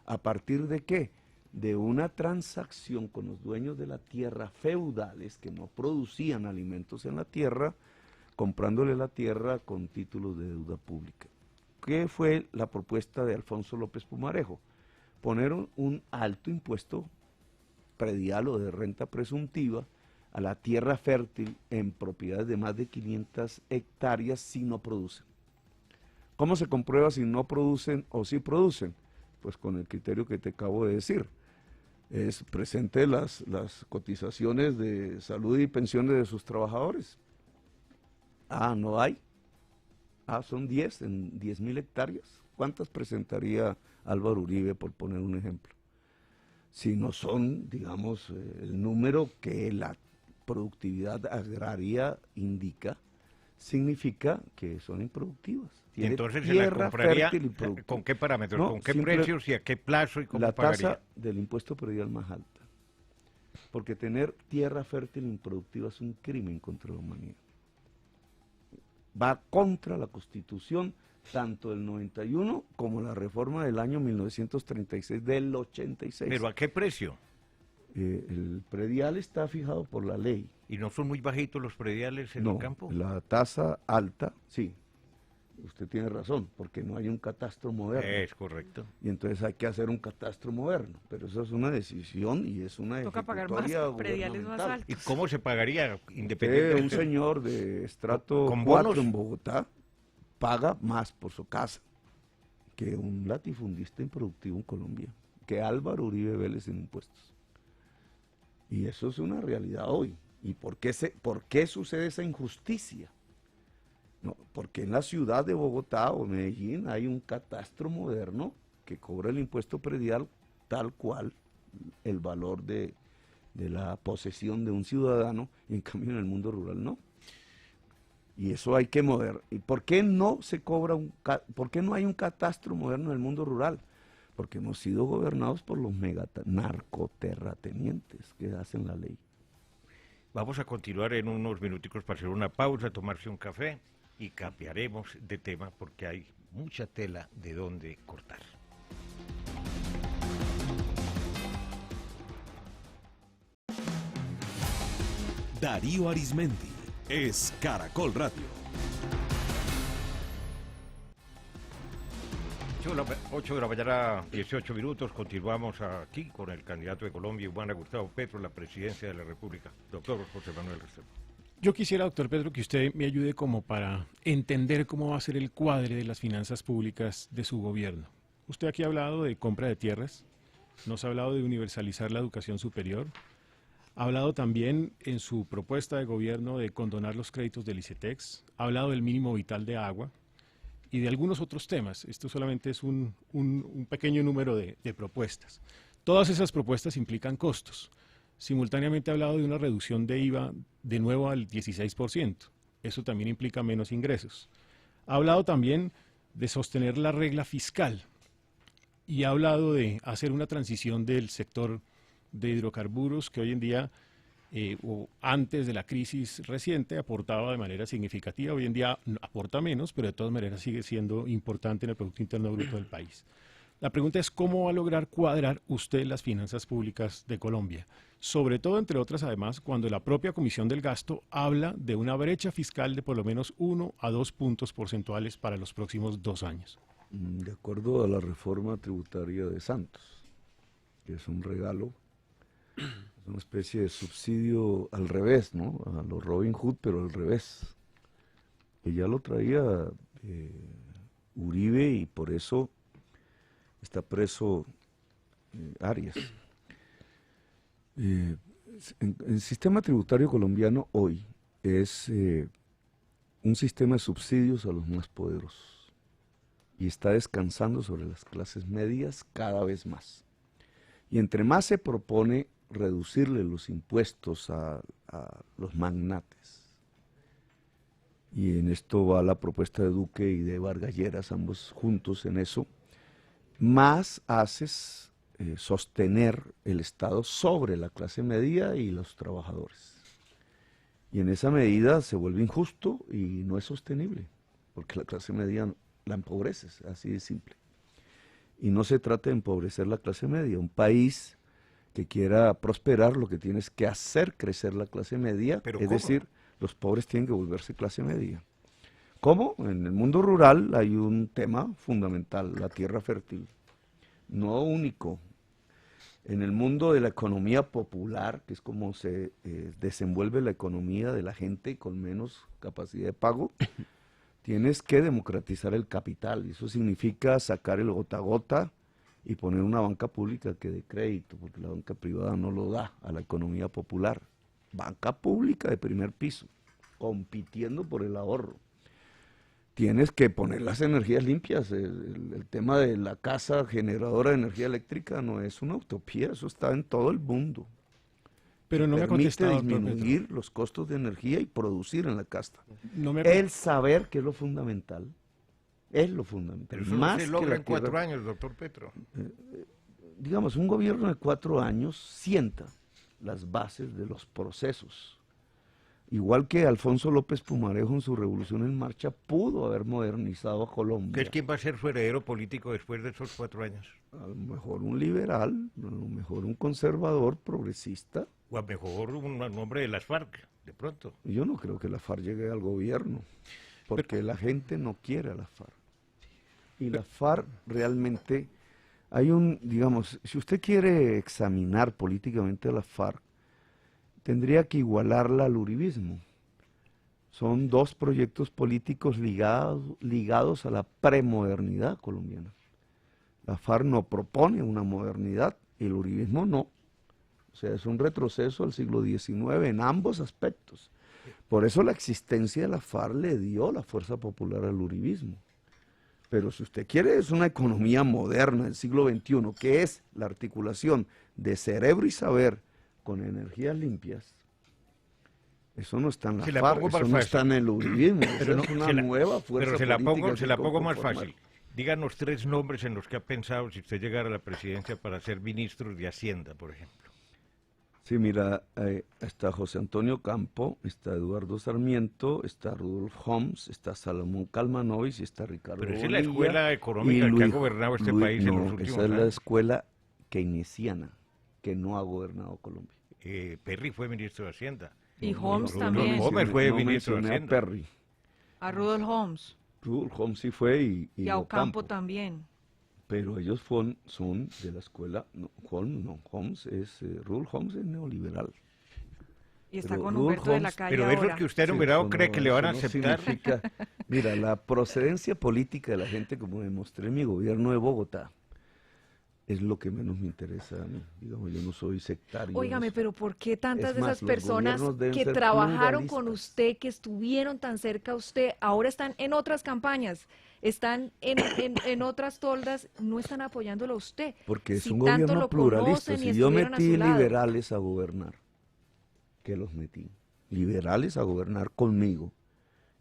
¿a partir de qué? De una transacción con los dueños de la tierra feudales que no producían alimentos en la tierra, comprándole la tierra con títulos de deuda pública. ¿Qué fue la propuesta de Alfonso López Pumarejo? Poner un alto impuesto predial o de renta presuntiva a la tierra fértil en propiedades de más de 500 hectáreas si no producen. ¿Cómo se comprueba si no producen o si producen? Pues con el criterio que te acabo de decir. Es presente las cotizaciones de salud y pensiones de sus trabajadores. Ah, no hay. Ah, son 10 en 10.000 hectáreas. ¿Cuántas presentaría Álvaro Uribe, por poner un ejemplo? Si no son, digamos, el número que la productividad agraria indica, significa que son improductivas. Tiene entonces se la compraría ¿con qué parámetros, no, con qué precios y a qué plazo y cómo la pagaría? Tasa del impuesto predial más alta. Porque tener tierra fértil improductiva es un crimen contra la humanidad. Va contra la Constitución, tanto del 91 como la reforma del año 1936 del 86. ¿Pero a qué precio? El predial está fijado por la ley. ¿Y no son muy bajitos los prediales en el campo? La tasa alta, sí. Usted tiene razón, porque no hay un catastro moderno. Es correcto. Y entonces hay que hacer un catastro moderno, pero eso es una decisión y es una Toca pagar más prediales más altos. ¿Y cómo se pagaría independientemente? Un señor de estrato 4 en Bogotá paga más por su casa que un latifundista improductivo en Colombia, que Álvaro Uribe Vélez en impuestos. Y eso es una realidad hoy. ¿Y por qué sucede esa injusticia? No, porque en la ciudad de Bogotá o Medellín hay un catastro moderno que cobra el impuesto predial tal cual el valor de la posesión de un ciudadano, y en cambio en el mundo rural no. Y eso hay que mover. ¿Y por qué no se cobra por qué no hay un catastro moderno en el mundo rural? Porque hemos sido gobernados por los narcoterratenientes que hacen la ley. Vamos a continuar en unos minuticos para hacer una pausa, tomarse un café y cambiaremos de tema porque hay mucha tela de dónde cortar. Darío Arizmendi es Caracol Radio. 8 de la mañana, 18 minutos, continuamos aquí con el candidato de Colombia, Humana Gustavo Petro, la presidencia de la República. Doctor José Manuel Restrepo. Yo quisiera, doctor Petro, que usted me ayude como para entender cómo va a ser el cuadre de las finanzas públicas de su gobierno. Usted aquí ha hablado de compra de tierras, nos ha hablado de universalizar la educación superior, ha hablado también en su propuesta de gobierno de condonar los créditos del ICETEX, ha hablado del mínimo vital de agua y de algunos otros temas. Esto solamente es un pequeño número de propuestas. Todas esas propuestas implican costos. Simultáneamente ha hablado de una reducción de IVA de nuevo al 16%. Eso también implica menos ingresos. Ha hablado también de sostener la regla fiscal y ha hablado de hacer una transición del sector de hidrocarburos que hoy en día o antes de la crisis reciente aportaba de manera significativa, hoy en día aporta menos, pero de todas maneras sigue siendo importante en el Producto Interno Bruto del país. La pregunta es cómo va a lograr cuadrar usted las finanzas públicas de Colombia, sobre todo, entre otras, además, cuando la propia Comisión del Gasto habla de una brecha fiscal de por lo menos 1 a 2 puntos porcentuales para los próximos 2 años. De acuerdo a la reforma tributaria de Santos, que es un regalo, es una especie de subsidio al revés, ¿no? A lo Robin Hood, pero al revés. Que ya lo traía Uribe y por eso está preso Arias. El sistema tributario colombiano hoy es un sistema de subsidios a los más poderosos y está descansando sobre las clases medias cada vez más. Y entre más se propone reducirle los impuestos a los magnates, y en esto va la propuesta de Duque y de Vargas Lleras, ambos juntos en eso, más haces sostener el Estado sobre la clase media y los trabajadores. Y en esa medida se vuelve injusto y no es sostenible, porque la clase media la empobreces, así de simple. Y no se trata de empobrecer la clase media. Un país que quiera prosperar, lo que tiene es que hacer crecer la clase media, ¿Pero es cómo? decir, los pobres tienen que volverse clase media. ¿Cómo? En el mundo rural hay un tema fundamental, la tierra fértil, no único. En el mundo de la economía popular, que es como se desenvuelve la economía de la gente con menos capacidad de pago, tienes que democratizar el capital, y eso significa sacar el gota a gota y poner una banca pública que dé crédito, porque la banca privada no lo da a la economía popular. Banca pública de primer piso, compitiendo por el ahorro. Tienes que poner las energías limpias. El tema de la casa generadora de energía eléctrica no es una utopía, eso está en todo el mundo. Pero no me ha contestado, doctor Petro. Disminuir los costos de energía y producir en la casa. No me ha El saber que es lo fundamental, es lo fundamental. Pero eso Más no se que logra la en 4 tierra. años, doctor Petro. Digamos, un gobierno de 4 años sienta las bases de los procesos. Igual que Alfonso López Pumarejo en su Revolución en Marcha pudo haber modernizado a Colombia. ¿Quién va a ser su heredero político después de esos 4 años? A lo mejor un liberal, a lo mejor un conservador progresista. O a lo mejor un hombre de las FARC, de pronto. Yo no creo que la FARC llegue al gobierno, porque la gente no quiere a la FARC. Y la FARC realmente, digamos, si usted quiere examinar políticamente a la FARC, tendría que igualarla al uribismo. Son 2 proyectos políticos ligados a la premodernidad colombiana. La FARC no propone una modernidad y el uribismo no. O sea, es un retroceso al siglo XIX en ambos aspectos. Por eso la existencia de la FARC le dio la fuerza popular al uribismo. Pero si usted quiere, es una economía moderna del siglo XXI, que es la articulación de cerebro y saber con energías limpias. Eso no está en la FARC, eso no está en el uribismo, eso es una nueva fuerza política. Pero se la pongo más fácil. Díganos 3 nombres en los que ha pensado si usted llegara a la presidencia para ser ministro de Hacienda, por ejemplo. Sí, mira, está José Antonio Campo, está Eduardo Sarmiento, está Rudolf Homs, está Salomón Kalmanovich y está Ricardo Pero esa es Bonilla, la escuela económica que ha gobernado este país en los últimos esa es la años. escuela keynesiana que no ha gobernado Colombia. Perry fue ministro de Hacienda. Y Holmes no, también. no, Homer fue ministro de mencioné a Hacienda. Perry. A Rudolf Holmes. Rudolf Homs sí fue Y a Ocampo Ocampo. también. Pero ellos son de la escuela, Rudolf Homs es neoliberal. Y está Pero con Rudolf Humberto de la Holmes- Calle Pero eso ahora. que usted ha Sí, nombrado, eso ¿cree no- que le van a eso no aceptar? significa- Mira, la procedencia política de la gente, como demostré en mi gobierno de Bogotá, es lo que menos me interesa a mí. Digamos, yo no soy sectario. Óigame, pero ¿por qué tantas Es de más, esas los personas gobiernos deben que ser trabajaron con pluralistas. usted, que estuvieron tan cerca a usted, ahora están en otras campañas, están en otras toldas, no están apoyándolo a usted? Porque es Si un tanto gobierno lo pluralista. conocen y Si yo estuvieron a metí su lado. liberales a gobernar, ¿qué los metí? Liberales a gobernar conmigo.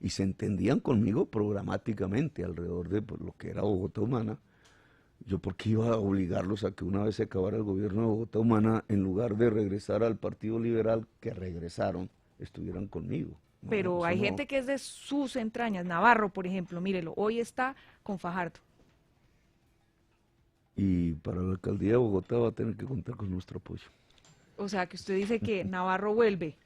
Y se entendían conmigo programáticamente alrededor de lo que era Bogotá Humana. Yo por qué iba a obligarlos a que una vez se acabara el gobierno de Bogotá Humana, en lugar de regresar al Partido Liberal, que regresaron, estuvieran conmigo. No, Pero eso hay no. gente que es de sus entrañas. Navarro, por ejemplo, mírelo, hoy está con Fajardo. Y para la alcaldía de Bogotá va a tener que contar con nuestro apoyo. O sea, que usted dice que Navarro vuelve.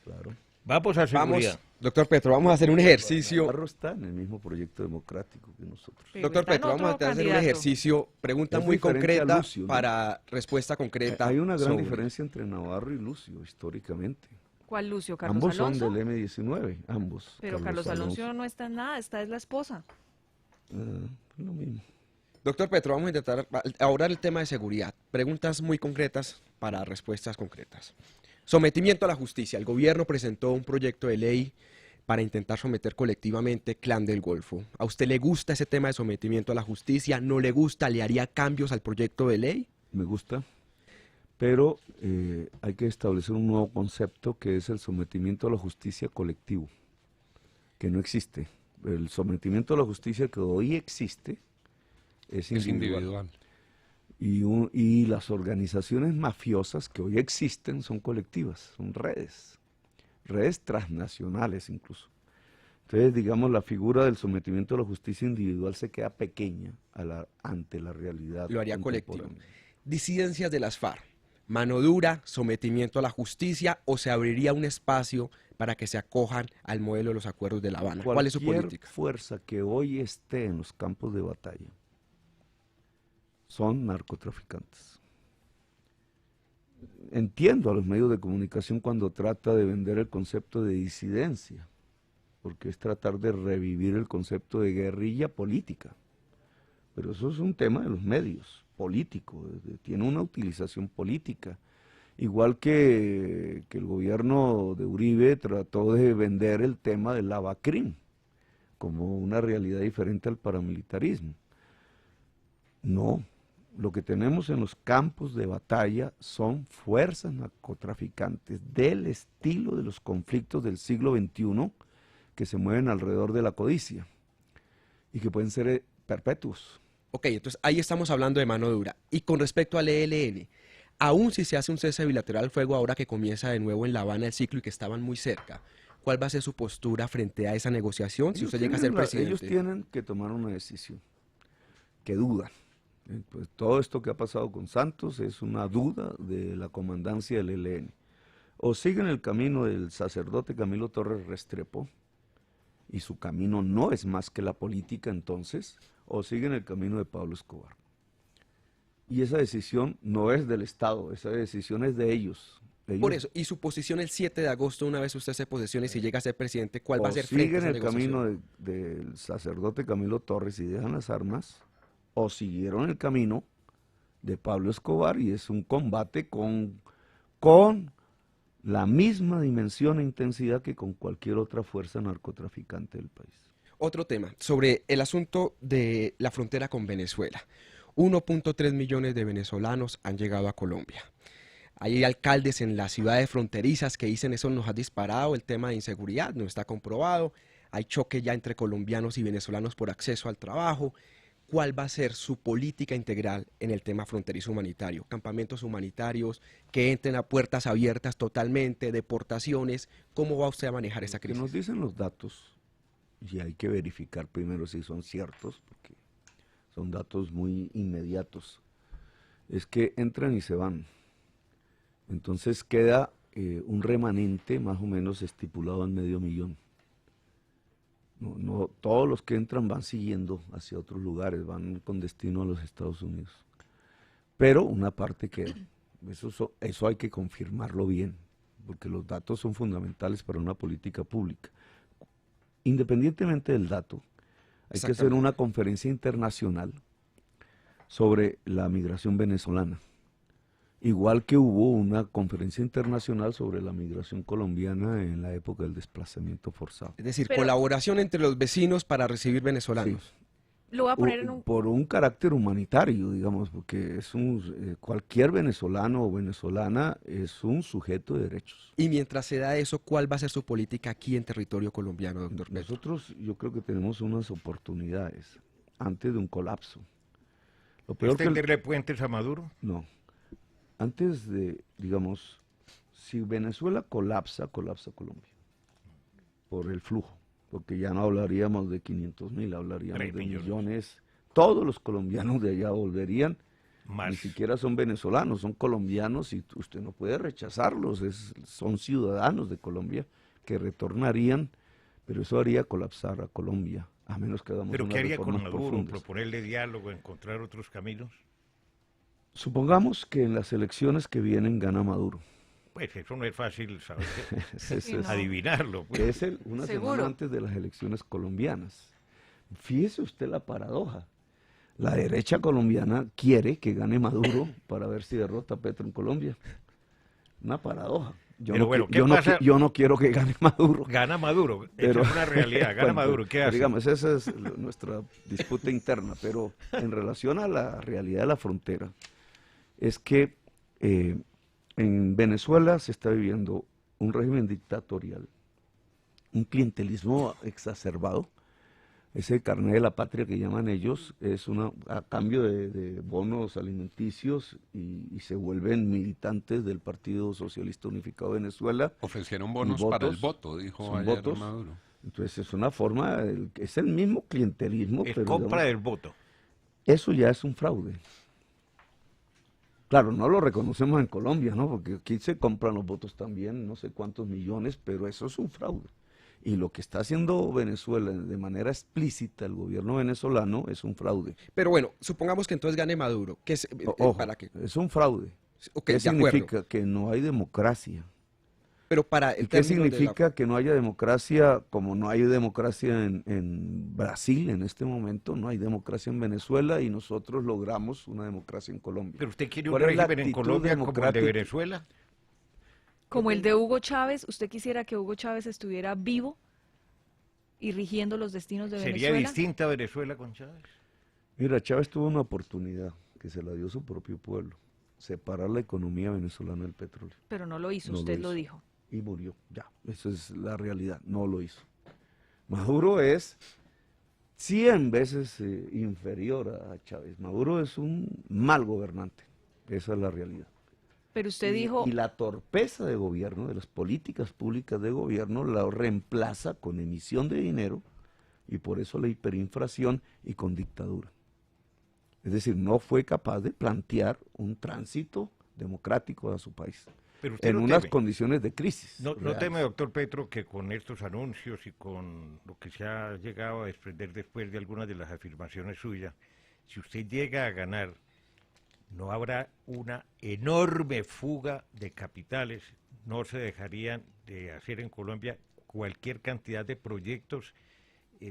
Claro. Vamos a seguridad. Vamos, doctor Petro, vamos a hacer un ejercicio. Navarro está en el mismo proyecto democrático que nosotros. Pero Doctor está en Petro, vamos a otro hacer un candidato. ejercicio, pregunta Es muy diferente a concreta Lucio, ¿no? para respuesta concreta. Hay una gran sobre- diferencia entre Navarro y Lucio, históricamente. ¿Cuál Lucio? ¿Carlos Ambos Alonso? son del M19, ambos. Pero Carlos Alonso no está en nada, esta es la esposa. Lo mismo. Doctor Petro, vamos a intentar ahora el tema de seguridad. Preguntas muy concretas para respuestas concretas. Sometimiento a la justicia. El gobierno presentó un proyecto de ley para intentar someter colectivamente Clan del Golfo. ¿A usted le gusta ese tema de sometimiento a la justicia? ¿No le gusta? ¿Le haría cambios al proyecto de ley? Me gusta, pero hay que establecer un nuevo concepto que es el sometimiento a la justicia colectivo, que no existe. El sometimiento a la justicia que hoy existe es Es individual. individual. Y las organizaciones mafiosas que hoy existen son colectivas, son redes transnacionales incluso. Entonces, digamos, la figura del sometimiento a la justicia individual se queda pequeña ante la realidad. Lo haría colectivo. contemporánea. Disidencias de las FARC. ¿Mano dura, sometimiento a la justicia o se abriría un espacio para que se acojan al modelo de los acuerdos de La Habana? ¿Cuál es su Cualquier política? fuerza que hoy esté en los campos de batalla son narcotraficantes. Entiendo a los medios de comunicación cuando trata de vender el concepto de disidencia, porque es tratar de revivir el concepto de guerrilla política. Pero eso es un tema de los medios, político, tiene una utilización política. Igual que el gobierno de Uribe trató de vender el tema del Lavacrim como una realidad diferente al paramilitarismo. No, lo que tenemos en los campos de batalla son fuerzas narcotraficantes del estilo de los conflictos del siglo XXI que se mueven alrededor de la codicia y que pueden ser perpetuos. Ok, entonces ahí estamos hablando de mano dura. Y con respecto al ELN, aún si se hace un cese bilateral al fuego ahora que comienza de nuevo en La Habana el ciclo y que estaban muy cerca, ¿cuál va a ser su postura frente a esa negociación si usted llega a ser presidente? Ellos tienen que tomar una decisión, que dudan. Pues todo esto que ha pasado con Santos es una duda de la comandancia del ELN. O siguen el camino del sacerdote Camilo Torres Restrepo, y su camino no es más que la política entonces, o siguen el camino de Pablo Escobar. Y esa decisión no es del Estado, esa decisión es de ellos. Por eso, y su posición el 7 de agosto, una vez usted se posesione, si llega a ser presidente, ¿cuál va a ser frente a esa siguen el negociación? camino del sacerdote Camilo Torres y dejan las armas, o siguieron el camino de Pablo Escobar y es un combate con la misma dimensión e intensidad que con cualquier otra fuerza narcotraficante del país. Otro tema, sobre el asunto de la frontera con Venezuela. 1.3 millones de venezolanos han llegado a Colombia. Hay alcaldes en las ciudades fronterizas que dicen eso nos ha disparado el tema de inseguridad, no está comprobado. Hay choque ya entre colombianos y venezolanos por acceso al trabajo. ¿Cuál va a ser su política integral en el tema fronterizo humanitario? Campamentos humanitarios, que entren a puertas abiertas totalmente, deportaciones. ¿Cómo va usted a manejar esa crisis? Que nos dicen los datos, y hay que verificar primero si son ciertos, porque son datos muy inmediatos, es que entran y se van. Entonces queda un remanente más o menos estipulado en 500.000. No, todos los que entran van siguiendo hacia otros lugares, van con destino a los Estados Unidos. Pero una parte queda. Eso hay que confirmarlo bien, porque los datos son fundamentales para una política pública. Independientemente del dato, hay que hacer una conferencia internacional sobre la migración venezolana. Igual que hubo una conferencia internacional sobre la migración colombiana en la época del desplazamiento forzado. Es decir, colaboración entre los vecinos para recibir venezolanos. Sí. Lo voy a poner en un... Por un carácter humanitario, digamos, porque es cualquier venezolano o venezolana es un sujeto de derechos. Y mientras se da eso, ¿cuál va a ser su política aquí en territorio colombiano, doctor Petro? Nosotros, yo creo que tenemos unas oportunidades antes de un colapso. Lo peor ¿Extenderle puentes a Maduro? No. Antes de, digamos, si Venezuela colapsa, colapsa Colombia por el flujo, porque ya no hablaríamos de 500.000, hablaríamos de millones. Todos los colombianos de allá volverían, ni siquiera son venezolanos, son colombianos y usted no puede rechazarlos, son ciudadanos de Colombia que retornarían, pero eso haría colapsar a Colombia, a menos que hagamos ¿Pero unas qué haría con reformas Maduro? profundas. ¿Proponerle diálogo, encontrar otros caminos? Supongamos que en las elecciones que vienen gana Maduro. Pues eso no es fácil saber, Sí, no. adivinarlo. Pues. Que es una Seguro. semana antes de las elecciones colombianas. Fíjese usted la paradoja. La derecha colombiana quiere que gane Maduro para ver si derrota a Petro en Colombia. Una paradoja. Yo no quiero que gane Maduro. Gana Maduro, Pero, esa es una realidad, gana bueno, Maduro, ¿qué pero hace? digamos, esa es nuestra disputa interna, pero en relación a la realidad de la frontera, es que en Venezuela se está viviendo un régimen dictatorial, un clientelismo exacerbado. Ese carnet de la patria que llaman ellos es a cambio de bonos alimenticios y se vuelven militantes del Partido Socialista Unificado de Venezuela. Ofrecieron bonos votos, para el voto, dijo son ayer votos. Maduro. Entonces es una forma, es el mismo clientelismo, Es pero compra digamos, del voto. eso ya es un fraude. Claro, no lo reconocemos en Colombia, ¿no? Porque aquí se compran los votos también, no sé cuántos millones, pero eso es un fraude. Y lo que está haciendo Venezuela de manera explícita, el gobierno venezolano, es un fraude. Pero bueno, supongamos que entonces gane Maduro. ¿Qué es, Ojo, ¿para qué? es un fraude. Ok, ¿Qué de acuerdo. significa? Que no hay democracia. Pero para el ¿Y qué término de la- significa que no haya democracia? Como no hay democracia en Brasil en este momento, no hay democracia en Venezuela y nosotros logramos una democracia en Colombia. ¿Pero usted quiere un ¿Cuál es la régimen en actitud Colombia como el de democrática? Venezuela? Como el de Hugo Chávez, ¿usted quisiera que Hugo Chávez estuviera vivo y rigiendo los destinos de ¿Sería Venezuela? distinta Venezuela con Chávez? Mira, Chávez tuvo una oportunidad que se la dio su propio pueblo, separar la economía venezolana del petróleo. Pero no lo hizo, No lo usted lo hizo. dijo. Y murió, ya, esa es la realidad, no lo hizo. Maduro es 100 veces inferior a Chávez. Maduro es un mal gobernante, esa es la realidad. Pero usted dijo, Y la torpeza de gobierno, de las políticas públicas de gobierno, la reemplaza con emisión de dinero y por eso la hiperinflación y con dictadura. Es decir, no fue capaz de plantear un tránsito democrático a su país Pero usted en no unas teme. condiciones de crisis. ¿No reales. teme, doctor Petro, que con estos anuncios y con lo que se ha llegado a desprender después de algunas de las afirmaciones suyas, si usted llega a ganar, no habrá una enorme fuga de capitales? No se dejarían de hacer en Colombia cualquier cantidad de proyectos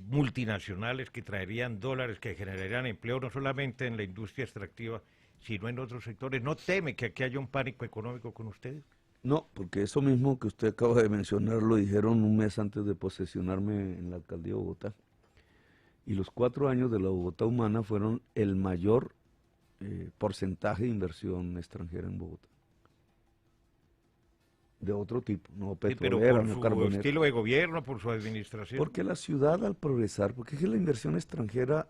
multinacionales que traerían dólares, que generarían empleo no solamente en la industria extractiva, sino en otros sectores. ¿No teme que aquí haya un pánico económico con ustedes? No, porque eso mismo que usted acaba de mencionar lo dijeron un mes antes de posesionarme en la alcaldía de Bogotá. Y los 4 años de la Bogotá Humana fueron el mayor porcentaje de inversión extranjera en Bogotá. De otro tipo, no Sí, pero petrolera, por no su carbonera. estilo de gobierno, por su administración. Porque la ciudad al progresar, porque es que la inversión extranjera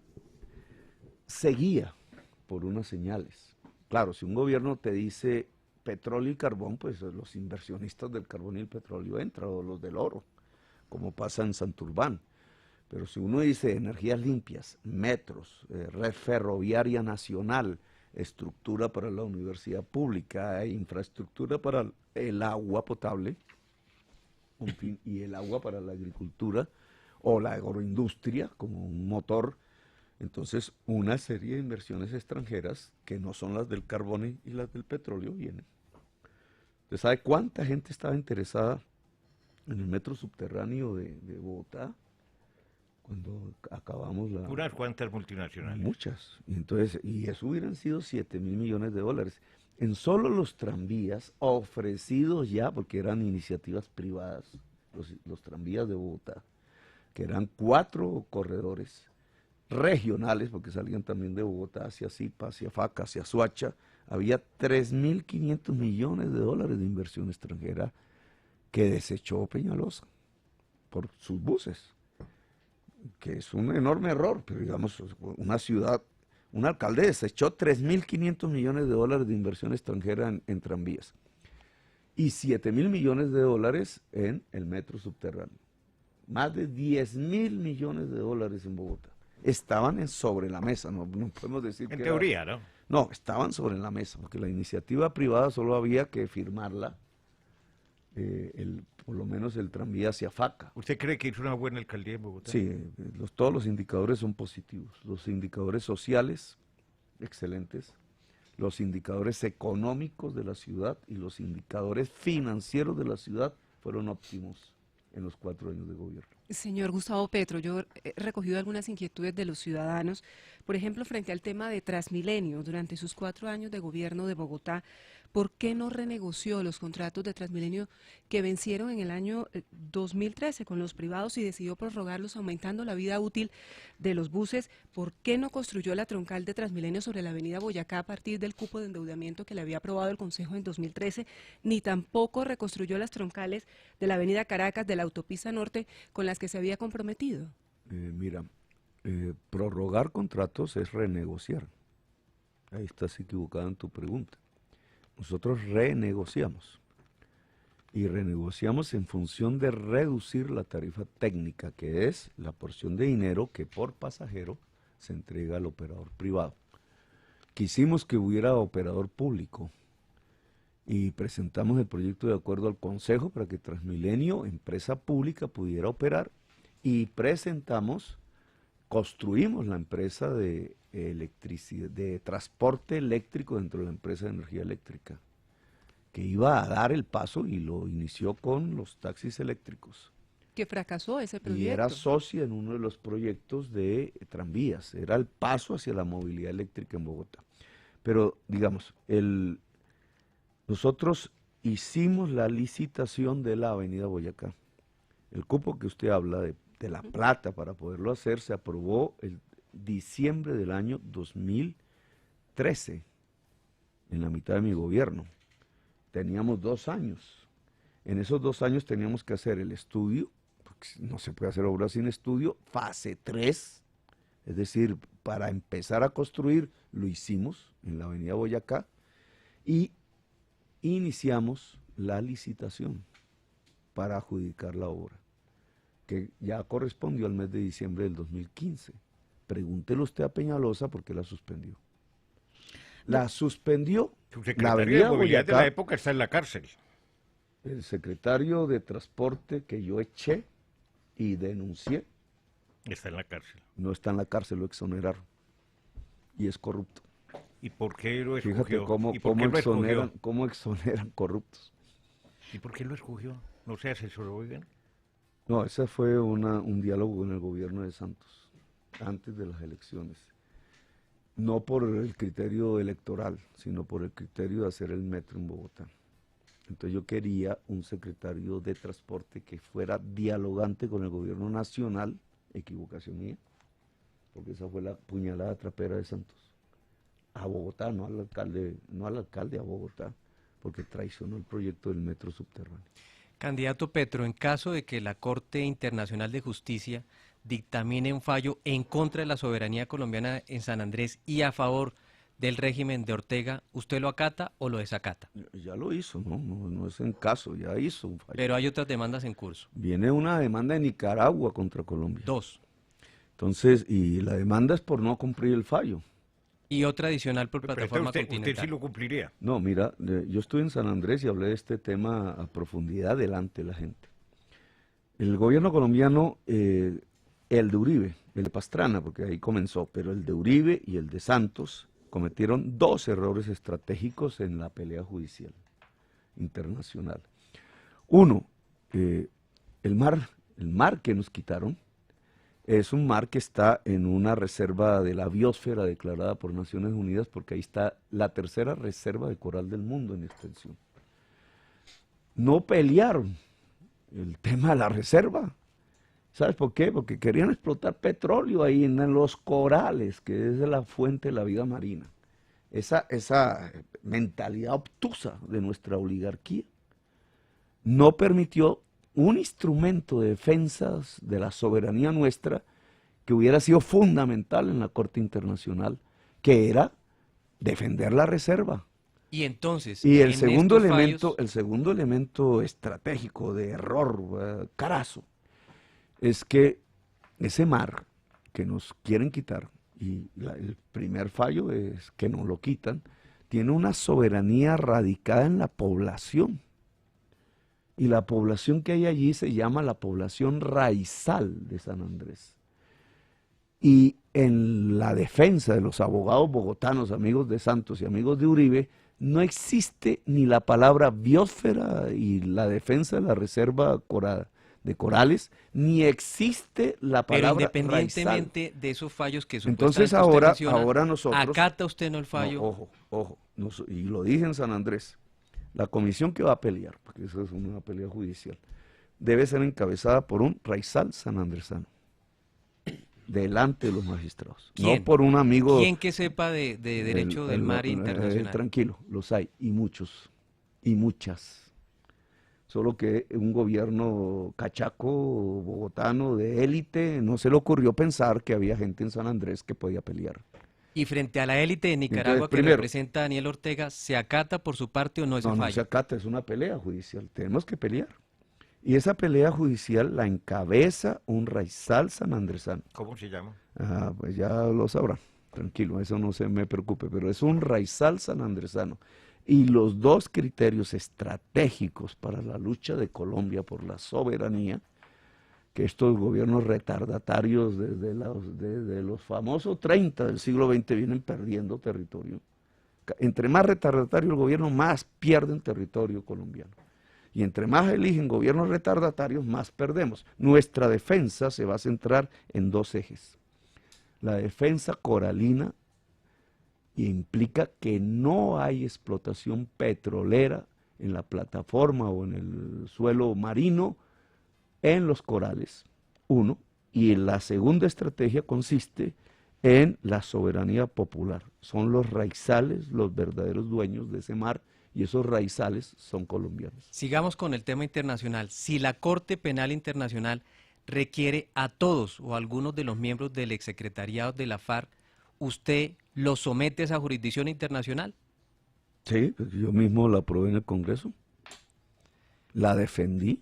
seguía por unas señales. Claro, si un gobierno te dice petróleo y carbón, pues los inversionistas del carbón y el petróleo entran, o los del oro, como pasa en Santurbán. Pero si uno dice energías limpias, metros, red ferroviaria nacional, estructura para la universidad pública, infraestructura para el agua potable, en fin, y el agua para la agricultura o la agroindustria como un motor, entonces una serie de inversiones extranjeras que no son las del carbón y las del petróleo vienen. ¿Usted sabe cuánta gente estaba interesada en el metro subterráneo de Bogotá cuando acabamos la... Unas cuantas multinacionales. Muchas. Y entonces, y eso hubieran sido 7.000 millones de dólares. En solo los tranvías ofrecidos ya, porque eran iniciativas privadas, los tranvías de Bogotá, que eran 4 corredores regionales, porque salían también de Bogotá hacia Zipa, hacia Faca, hacia Soacha, había 3.500 millones de dólares de inversión extranjera que desechó Peñalosa por sus buses, que es un enorme error, pero digamos, una ciudad, un alcalde desechó 3.500 millones de dólares de inversión extranjera en tranvías y 7.000 millones de dólares en el metro subterráneo. Más de 10.000 millones de dólares en Bogotá. Estaban sobre la mesa, no podemos decir En que teoría, ¿no? No, estaban sobre la mesa, porque la iniciativa privada solo había que firmarla, por lo menos el tranvía hacia Faca. ¿Usted cree que hizo una buena alcaldía en Bogotá? Sí, todos los indicadores son positivos. Los indicadores sociales, excelentes. Los indicadores económicos de la ciudad y los indicadores financieros de la ciudad fueron óptimos en los 4 años de gobierno. Señor Gustavo Petro, yo he recogido algunas inquietudes de los ciudadanos, por ejemplo, frente al tema de Transmilenio. Durante sus 4 años de gobierno de Bogotá, ¿por qué no renegoció los contratos de Transmilenio que vencieron en el año 2013 con los privados y decidió prorrogarlos aumentando la vida útil de los buses? ¿Por qué no construyó la troncal de Transmilenio sobre la avenida Boyacá a partir del cupo de endeudamiento que le había aprobado el Consejo en 2013? Ni tampoco reconstruyó las troncales de la avenida Caracas, de la autopista norte, con las que se había comprometido. Mira, prorrogar contratos es renegociar. Ahí estás equivocada en tu pregunta. Nosotros renegociamos. Y renegociamos en función de reducir la tarifa técnica, que es la porción de dinero que por pasajero se entrega al operador privado. quisimos que hubiera operador público y presentamos el proyecto de acuerdo al Consejo para que Transmilenio, empresa pública, pudiera operar y construimos la empresa de electricidad, de transporte eléctrico dentro de la empresa de energía eléctrica, que iba a dar el paso y lo inició con los taxis eléctricos. Que fracasó ese proyecto. Y era socia en uno de los proyectos de tranvías, era el paso hacia la movilidad eléctrica en Bogotá. Pero, digamos, nosotros hicimos la licitación de la avenida Boyacá. El cupo que usted habla de la plata para poderlo hacer se aprobó el diciembre del año 2013, en la mitad de mi gobierno. Teníamos 2 años. En esos 2 años teníamos que hacer el estudio, porque no se puede hacer obra sin estudio, fase 3, es decir, para empezar a construir, lo hicimos en la avenida Boyacá, y iniciamos la licitación para adjudicar la obra, que ya correspondió al mes de diciembre del 2015. Pregúntele usted a Peñalosa por qué la suspendió. La suspendió. Su secretario de Movilidad de la época está en la cárcel. El secretario de Transporte que yo eché y denuncié. Está en la cárcel. No está en la cárcel, lo exoneraron. Y es corrupto. ¿Y por qué lo escogió? Fíjate cómo exoneran corruptos. ¿Y por qué lo escogió? ¿No se asesoró bien? No, ese fue un diálogo en el gobierno de Santos, antes de las elecciones. No por el criterio electoral, sino por el criterio de hacer el metro en Bogotá. Entonces yo quería un secretario de transporte que fuera dialogante con el gobierno nacional, equivocación mía, porque esa fue la puñalada trapera de Santos. A Bogotá, no al alcalde a Bogotá, porque traicionó el proyecto del metro subterráneo. Candidato Petro, en caso de que la Corte Internacional de Justicia dictamine un fallo en contra de la soberanía colombiana en San Andrés y a favor del régimen de Ortega, ¿usted lo acata o lo desacata? Ya lo hizo, no es en caso, ya hizo un fallo. Pero hay otras demandas en curso. Viene una demanda de Nicaragua contra Colombia. 2. Entonces, y la demanda es por no cumplir el fallo. Y otra adicional por Pero plataforma continental. usted sí lo cumpliría. No, mira, yo estuve en San Andrés y hablé de este tema a profundidad delante de la gente. El gobierno colombiano, el de Uribe, el de Pastrana, porque ahí comenzó, pero el de Uribe y el de Santos cometieron 2 errores estratégicos en la pelea judicial internacional. Uno, el mar que nos quitaron, es un mar que está en una reserva de la biosfera declarada por Naciones Unidas, porque ahí está la 3ª reserva de coral del mundo en extensión. No pelearon el tema de la reserva. ¿Sabes por qué? Porque querían explotar petróleo ahí en los corales, que es la fuente de la vida marina. Esa mentalidad obtusa de nuestra oligarquía no permitió un instrumento de defensa de la soberanía nuestra que hubiera sido fundamental en la Corte Internacional, que era defender la reserva. Y entonces, el segundo elemento estratégico de error carazo es que ese mar que nos quieren quitar, y el primer fallo es que nos lo quitan, tiene una soberanía radicada en la población. Y la población que hay allí se llama la población raizal de San Andrés. Y en la defensa de los abogados bogotanos, amigos de Santos y amigos de Uribe, no existe ni la palabra biosfera y la defensa de la reserva de corales, ni existe la palabra pero independientemente raizal de esos fallos que Entonces supuestamente ahora menciona, nosotros... ¿acata usted no el fallo? Ojo, y lo dije en San Andrés. La comisión que va a pelear, porque eso es una pelea judicial, debe ser encabezada por un raizal sanandresano, delante de los magistrados. ¿Quién? No por un amigo... ¿Quién que sepa de derecho del mar internacional? Tranquilo, los hay, y muchos, y muchas. Solo que un gobierno cachaco, bogotano, de élite, no se le ocurrió pensar que había gente en San Andrés que podía pelear. Y frente a la élite de Nicaragua Entonces, primero, que representa a Daniel Ortega, ¿se acata por su parte o no ese fallo? No se acata, es una pelea judicial, tenemos que pelear. Y esa pelea judicial la encabeza un raizal sanandresano. ¿Cómo se llama? Pues ya lo sabrán. tranquilo, eso no se me preocupe, pero es un raizal sanandresano. Y los dos criterios estratégicos para la lucha de Colombia por la soberanía, que estos gobiernos retardatarios desde los famosos 30 del siglo XX vienen perdiendo territorio. Entre más retardatario el gobierno, más pierden territorio colombiano. Y entre más eligen gobiernos retardatarios, más perdemos. Nuestra defensa se va a centrar en dos ejes. La defensa coralina implica que no hay explotación petrolera en la plataforma o en el suelo marino en los corales, uno. Y la segunda estrategia consiste en la soberanía popular. Son los raizales los verdaderos dueños de ese mar, y esos raizales son colombianos. Sigamos con el tema internacional. Si la Corte Penal Internacional requiere a todos o a algunos de los miembros del exsecretariado de la FARC, ¿usted los somete a esa jurisdicción internacional? Sí, pues yo mismo la aprobé en el Congreso, la defendí.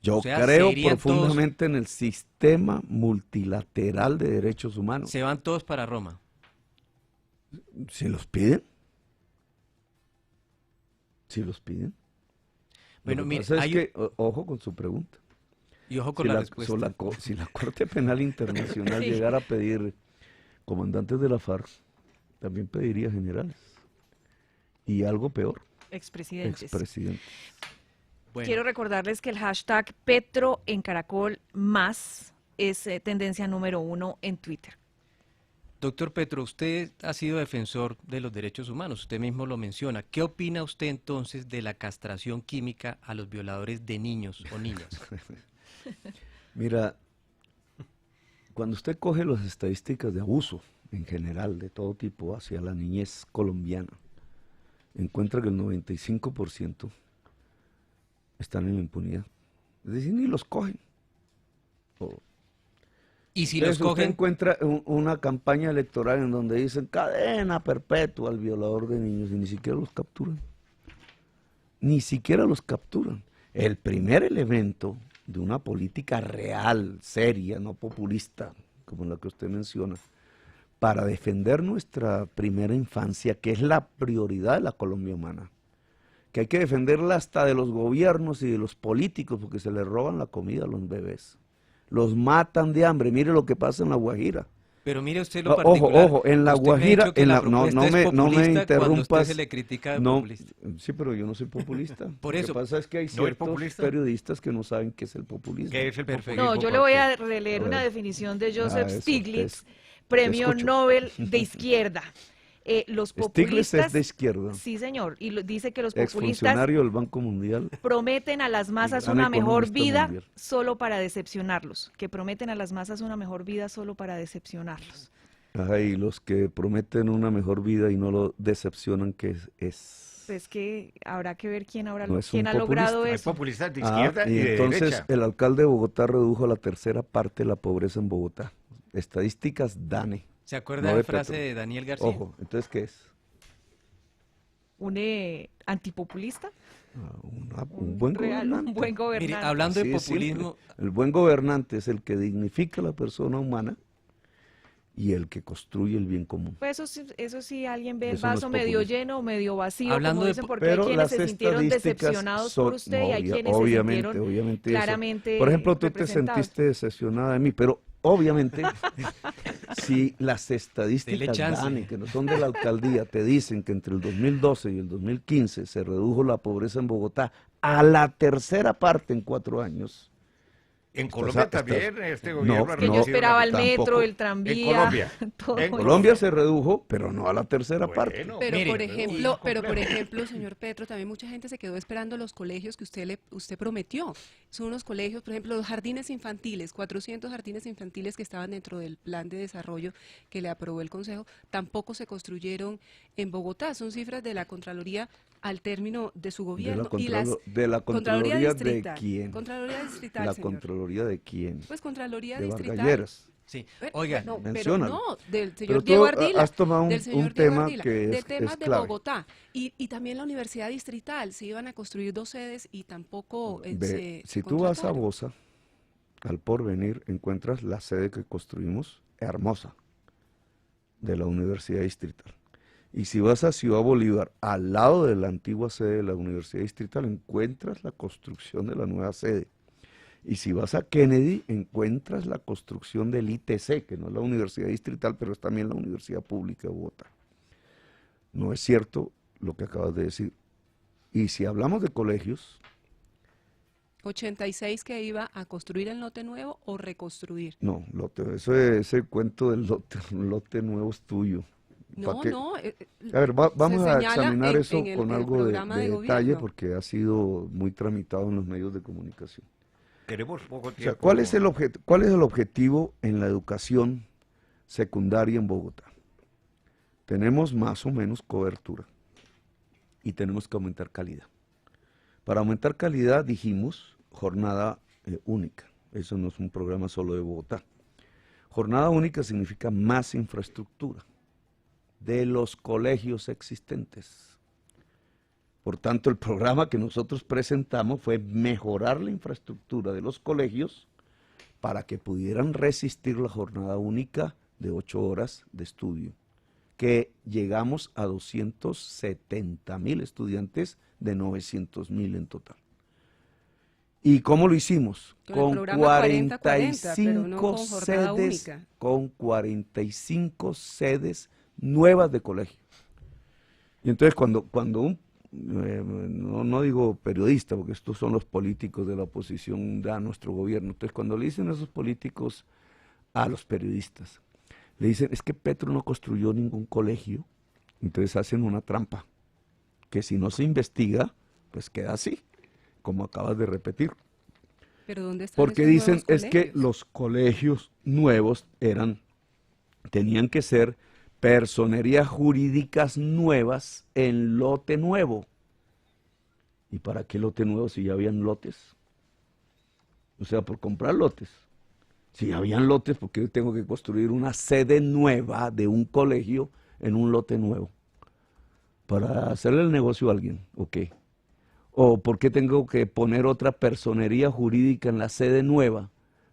Yo creo profundamente en el sistema multilateral de derechos humanos. ¿Se van todos para Roma? Si los piden. Si los piden. Bueno, Lo que mire, pasa es que, ojo con su pregunta. Y ojo con la respuesta. Si la Corte Penal Internacional llegara a pedir comandantes de la FARC, también pediría generales. Y algo peor. Expresidentes. Bueno. Quiero recordarles que el hashtag Petro en Caracol más es tendencia número 1 en Twitter. Doctor Petro, usted ha sido defensor de los derechos humanos, usted mismo lo menciona. ¿Qué opina usted entonces de la castración química a los violadores de niños o niñas? Mira, cuando usted coge las estadísticas de abuso en general, de todo tipo, hacia la niñez colombiana, encuentra que el 95% están en la impunidad. Es decir, ni los cogen. Y si entonces los cogen, usted encuentra una campaña electoral en donde dicen cadena perpetua al violador de niños y ni siquiera los capturan. Ni siquiera los capturan. El primer elemento de una política real, seria, no populista, como la que usted menciona, para defender nuestra primera infancia, que es la prioridad de la Colombia humana, que hay que defenderla hasta de los gobiernos y de los políticos, porque se les roban la comida a los bebés. Los matan de hambre. Mire lo que pasa en La Guajira. Pero mire usted lo particular. Ojo, en La Guajira, no me interrumpas. Se le critica de populista. Sí, pero yo no soy populista. Por eso. Lo que pasa es que hay ciertos periodistas que no saben qué es el populismo. ¿Qué es el populismo? No, yo le voy a releer una definición de Joseph Stiglitz, premio Nobel de izquierda. Los populistas, Stiglitz es de izquierda. Sí, señor, y dice que los populistas, exfuncionario del Banco Mundial, prometen a las masas una mejor vida solo para decepcionarlos, que prometen a las masas una mejor vida solo para decepcionarlos. Ajá, y los que prometen una mejor vida y no lo decepcionan, ¿qué es? Pues que habrá que ver quién, quién ha logrado Hay eso. populistas de izquierda y de entonces derecha. el alcalde de Bogotá redujo a la tercera parte de la pobreza en Bogotá. Estadísticas DANE. ¿Se acuerda de la frase de Daniel García? Ojo, entonces, ¿qué es? ¿Un antipopulista? Un buen gobernante. Un buen gobernante. Mire, hablando de populismo... El buen gobernante es el que dignifica a la persona humana y el que construye el bien común. Pues eso sí, alguien ve el Eso no es vaso medio populismo. lleno o medio vacío, Hablando como de dicen, porque Pero hay quienes las se sintieron estadísticas decepcionados son- por usted y hay quienes obviamente, se sintieron obviamente claramente Por ejemplo, tú te representados. sentiste decepcionada de mí, pero obviamente, si las Dele estadísticas chance. DANE, que no son de la alcaldía, te dicen que entre el 2012 y el 2015 se redujo la pobreza en Bogotá a la tercera parte en 4 años. En Colombia también este gobierno ha Que yo reducido esperaba el tampoco. metro, el tranvía. En Colombia. todo En eso. Colombia se redujo, pero no a la tercera Bueno, parte. Pero Mire, por ejemplo, señor Petro, también mucha gente se quedó esperando los colegios que usted prometió. Son unos colegios, por ejemplo, los jardines infantiles, 400 jardines infantiles que estaban dentro del plan de desarrollo que le aprobó el Consejo, tampoco se construyeron en Bogotá. Son cifras de la Contraloría al término de su gobierno. ¿De la Contraloría de distrital. quién? Contraloría distrital, ¿La señor. Contraloría de quién? Pues Contraloría De distrital. Vargalleras. Sí, Bueno, oiga, no, pero menciónalo. no, del Pero señor tú Diego Ardila. has tomado del un señor Diego tema Ardila, que de es temas de clave. Bogotá y también la Universidad Distrital. Se iban a construir 2 sedes y tampoco Si tú vas a Bosa, al Porvenir, encuentras la sede que construimos, hermosa. de la Universidad Distrital. Y si vas a Ciudad Bolívar, al lado de la antigua sede de la Universidad Distrital, encuentras la construcción de la nueva sede. Y si vas a Kennedy, encuentras la construcción del ITC, que no es la Universidad Distrital, pero es también la Universidad Pública de Bogotá. No es cierto lo que acabas de decir. Y si hablamos de colegios... 86 que iba a construir el lote nuevo o reconstruir. No, ese cuento del lote nuevo es tuyo. No, no. A ver, vamos a examinar eso con algo de detalle gobierno, porque ha sido muy tramitado en los medios de comunicación. Queremos poco tiempo. O sea, ¿cuál es el objetivo en la educación secundaria en Bogotá? Tenemos más o menos cobertura y tenemos que aumentar calidad. Para aumentar calidad dijimos jornada única. Eso no es un programa solo de Bogotá. Jornada única significa más infraestructura de los colegios existentes. Por tanto, el programa que nosotros presentamos fue mejorar la infraestructura de los colegios para que pudieran resistir la jornada única de 8 horas de estudio, que llegamos a 270.000 estudiantes de 900.000 en total. ¿Y cómo lo hicimos? Con 45 sedes nuevas de colegio. Y entonces cuando un, no digo periodista, porque estos son los políticos de la oposición a nuestro gobierno, entonces cuando le dicen a esos políticos a los periodistas, le dicen, es que Petro no construyó ningún colegio, entonces hacen una trampa, que si no se investiga, pues queda así, como acabas de repetir. ¿Pero dónde están porque esos dicen, nuevos es que los colegios nuevos tenían que ser personerías jurídicas nuevas en lote nuevo. ¿Y para qué lote nuevo si ya habían lotes? O sea, por comprar lotes. Si ya habían lotes, ¿por qué yo tengo que construir una sede nueva de un colegio en un lote nuevo? ¿Para hacerle el negocio a alguien? ¿O qué? ¿O por qué tengo que poner otra personería jurídica en la sede nueva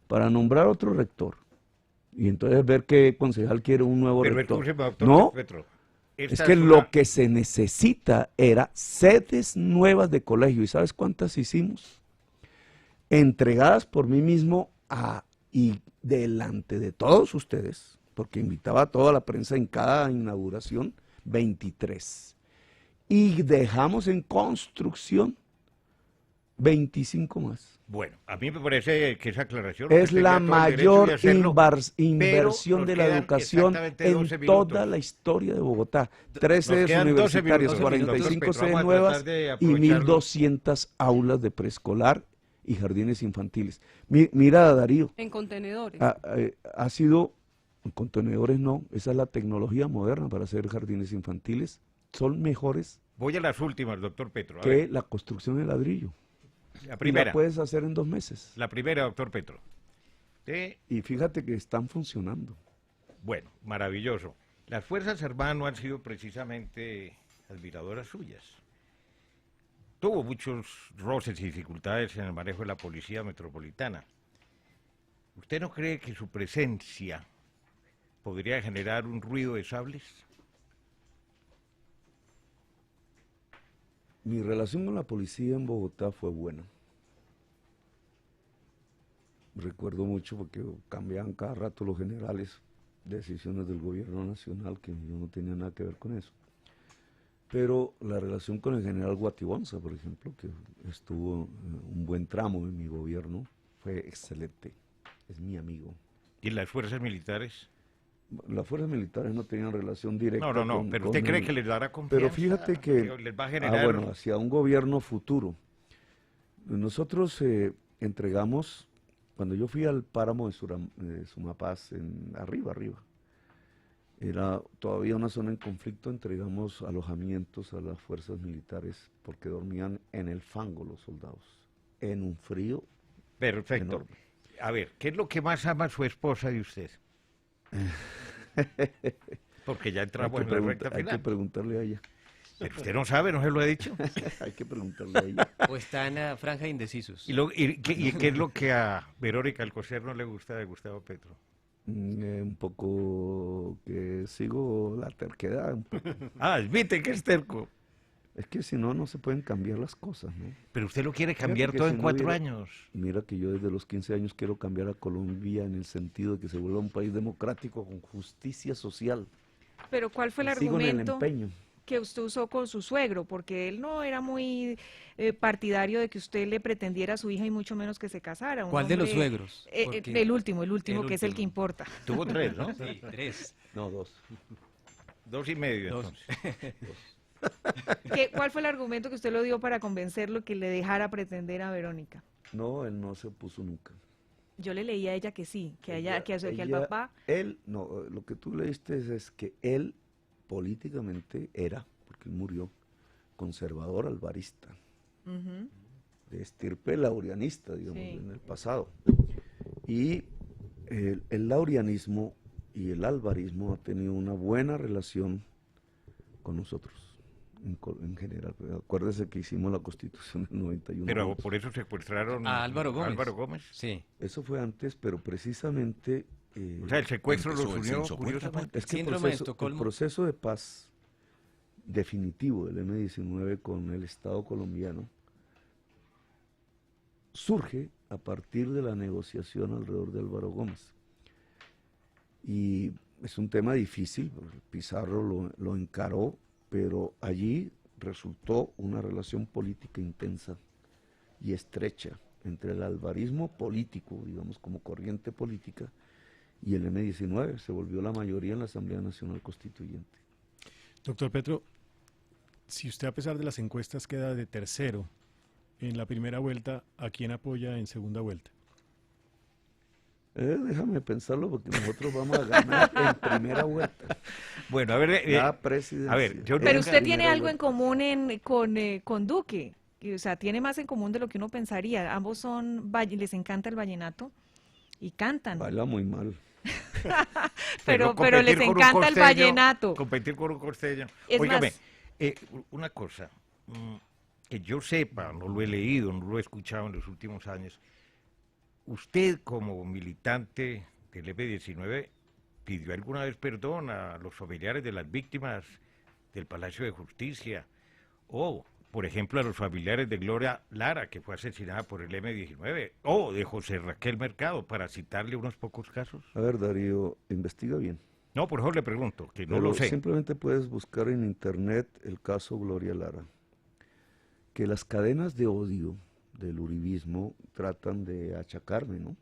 para nombrar otro rector? Y entonces ver qué concejal quiere un nuevo rector. Doctor No, Petro, es que lo que se necesita era sedes nuevas de colegio. ¿Y sabes cuántas hicimos? Entregadas por mí mismo y delante de todos ustedes, porque invitaba a toda la prensa en cada inauguración, 23. Y dejamos en construcción 25 más. Bueno, a mí me parece que esa aclaración... Es la mayor pero inversión de la educación en toda la historia de Bogotá. 3 sedes universitarias, 45 sedes nuevas y 1.200 aulas de preescolar y jardines infantiles. Mira, Darío. En contenedores. Ha sido, en contenedores no, esa es la tecnología moderna para hacer jardines infantiles. Son mejores. Voy a las últimas, doctor Petro. Que la construcción de ladrillo. La primera. Y la puedes hacer en 2 meses. La primera, doctor Petro. Y fíjate que están funcionando. Bueno, maravilloso. Las Fuerzas Armadas no han sido precisamente admiradoras suyas. Tuvo muchos roces y dificultades en el manejo de la policía metropolitana. ¿Usted no cree que su presencia podría generar un ruido de sables? Mi relación con la policía en Bogotá fue buena. Recuerdo mucho porque cambiaban cada rato los generales, decisiones del gobierno nacional, que yo no tenía nada que ver con eso. Pero la relación con el general Guatibonza, por ejemplo, que estuvo un buen tramo en mi gobierno, fue excelente. Es mi amigo. ¿Y las fuerzas militares? Las fuerzas militares no tenían relación directa. No, pero ¿usted cree que les dará confianza? Pero fíjate que les va a generar... hacia un gobierno futuro. Nosotros entregamos, cuando yo fui al páramo de Sumapaz, arriba, era todavía una zona en conflicto, entregamos alojamientos a las fuerzas militares porque dormían en el fango los soldados, en un frío perfecto. Enorme. A ver, ¿qué es lo que más ama su esposa de usted? Porque ya entramos en la recta final. Hay que preguntarle a ella. Pero usted no sabe, no se lo ha dicho. Hay que preguntarle a ella. O está en la franja de indecisos. ¿Y qué es lo que a Verónica Alcocer no le gusta de Gustavo Petro? Un poco que sigo la terquedad. Un poco. Ah, admite que es terco. Es que si no, no se pueden cambiar las cosas, ¿no? Pero usted lo quiere Fíjate cambiar que todo si en no 4 hubiera- años. Mira que yo desde los 15 años quiero cambiar a Colombia en el sentido de que se vuelva un país democrático con justicia social. Pero ¿cuál fue el Sigo en el argumento empeño. que usted usó con su suegro? Porque él no era muy partidario de que usted le pretendiera a su hija y mucho menos que se casara. Un ¿Cuál de los hombre- suegros? Porque el último, que es el que último. importa. Tuvo 3, ¿no? Sí, 3. No, 2. 2,5 Dos. entonces. ¿Cuál fue el argumento que usted lo dio para convencerlo que le dejara pretender a Verónica? No, él no se opuso nunca. Yo le leí a ella que sí, que al Ella- papá... Él, no, lo que tú leíste es que él políticamente era, porque él murió, conservador alvarista, Ujú. de estirpe laurianista, digamos, Sí. en el pasado. Y el laurianismo y el alvarismo ha tenido una buena relación con nosotros, en general. Acuérdese que hicimos la Constitución del 91. Pero juntos. por eso secuestraron A Álvaro Gómez. Álvaro Gómez. Sí. Eso fue antes, pero precisamente... O sea, el secuestro Empezó los el unió, censo, curiosamente. es que Síndrome de el Estocolmo. proceso de paz definitivo del M-19 con el Estado colombiano surge a partir de la negociación alrededor de Álvaro Gómez. Y es un tema difícil, Pizarro lo encaró, pero allí resultó una relación política intensa y estrecha entre el alvarismo político, digamos, como corriente política, y el M-19. Se volvió la mayoría en la Asamblea Nacional Constituyente. Doctor Petro, si usted a pesar de las encuestas queda de tercero en la primera vuelta, ¿a quién apoya en segunda vuelta? Déjame pensarlo porque nosotros vamos a ganar en primera vuelta. Bueno, a ver, La presidencia. a ver, yo- En Pero usted tiene primera algo en vuelta. común con Duque. O sea, tiene más en común de lo que uno pensaría. Ambos les encanta el vallenato y cantan. Baila muy mal. pero competir les con un encanta el costeño- vallenato. Competir con un costeño. Es Óigame, más- una cosa, que yo sepa, no lo he leído, no lo he escuchado en los últimos años, usted como militante del M-19 pidió alguna vez perdón a los familiares de las víctimas del Palacio de Justicia o, por ejemplo, a los familiares de Gloria Lara, que fue asesinada por el M-19, o de José Raquel Mercado, para citarle unos pocos casos. A ver, Darío, investiga bien. No, por favor le pregunto, que no Pero lo sé. simplemente puedes buscar en internet el caso Gloria Lara. Que las cadenas de odio del uribismo tratan de achacarme, ¿no?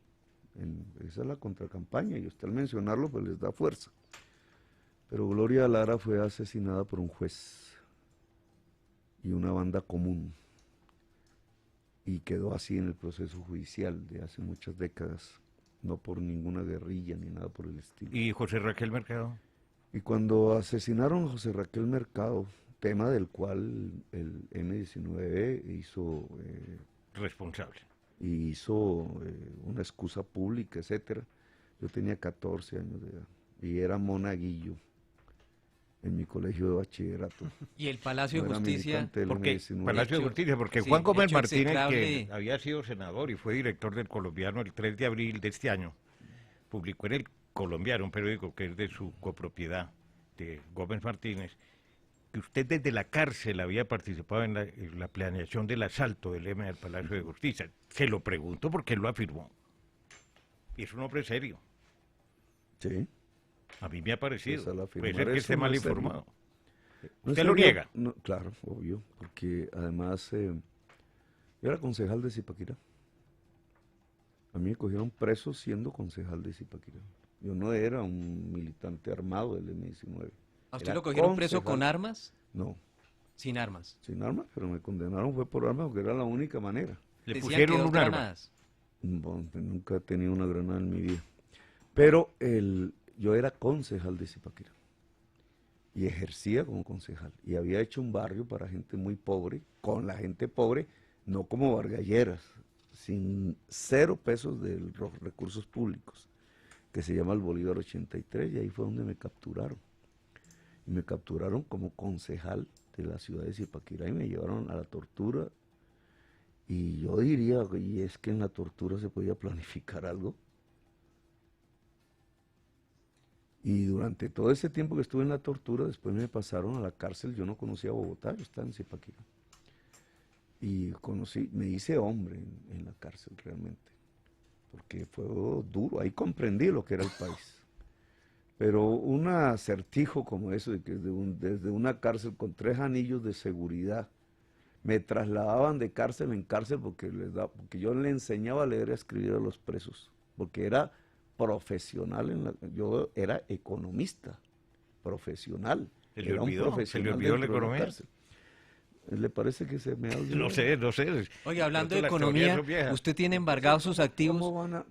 Esa es la contracampaña y usted al mencionarlo pues les da fuerza. Pero Gloria Lara fue asesinada por un juez y una banda común y quedó así en el proceso judicial de hace muchas décadas, no por ninguna guerrilla ni nada por el estilo. ¿Y José Raquel Mercado? Y cuando asesinaron a José Raquel Mercado, tema del cual el M-19 Responsable. hizo una excusa pública, etcétera. Yo tenía 14 años de edad y era monaguillo en mi colegio de bachillerato. Y el Palacio No de era Justicia, militante del Porque, M-19. Palacio de Hecho- Justicia, porque sí, Juan Gómez hecho Martínez, que execrable. había sido senador y fue director del Colombiano el 3 de abril de este año, publicó en el Colombiano, un periódico que es de su copropiedad, de Gómez Martínez, que usted desde la cárcel había participado en la planeación del asalto del M al Palacio de Justicia. Se lo pregunto porque él lo afirmó. Y es un hombre serio. Sí. A mí me ha parecido. Pues al Puede afirmar ser que eso esté no mal es serio. informado. ¿No ¿Usted es lo serio? niega? No, claro, obvio, porque además yo era concejal de Zipaquirá. A mí me cogieron preso siendo concejal de Zipaquirá. Yo no era un militante armado del M-19. ¿a usted Era lo cogieron preso concejal. con armas? No, Sin armas. sin armas, pero me condenaron fue por armas porque era la única manera. Le Decían pusieron que 2 un arma. granadas. Bueno, nunca he tenido una granada en mi vida. Pero yo era concejal de Zipaquirá y ejercía como concejal. Y había hecho un barrio para gente muy pobre, con la gente pobre, no como Vargalleras, sin 0 pesos de los recursos públicos, que se llama el Bolívar 83, y ahí fue donde me capturaron. Y me capturaron como concejal de la ciudad de Zipaquirá y me llevaron a la tortura. Y yo diría, y es que en la tortura se podía planificar algo. Y durante todo ese tiempo que estuve en la tortura, después me pasaron a la cárcel. Yo no conocía Bogotá, yo estaba en Zipaquirá. Y me hice hombre en la cárcel realmente, porque fue duro. Ahí comprendí lo que era el país. Pero un acertijo como eso, de que desde una cárcel con 3 anillos de seguridad, me trasladaban de cárcel en cárcel porque yo le enseñaba a leer y a escribir a los presos, porque era profesional, yo era economista, profesional. ¿Se le olvidó la economía? ¿Le parece que se me ha olvidado? No sé. Oye, hablando de economía, usted tiene embargados sus activos.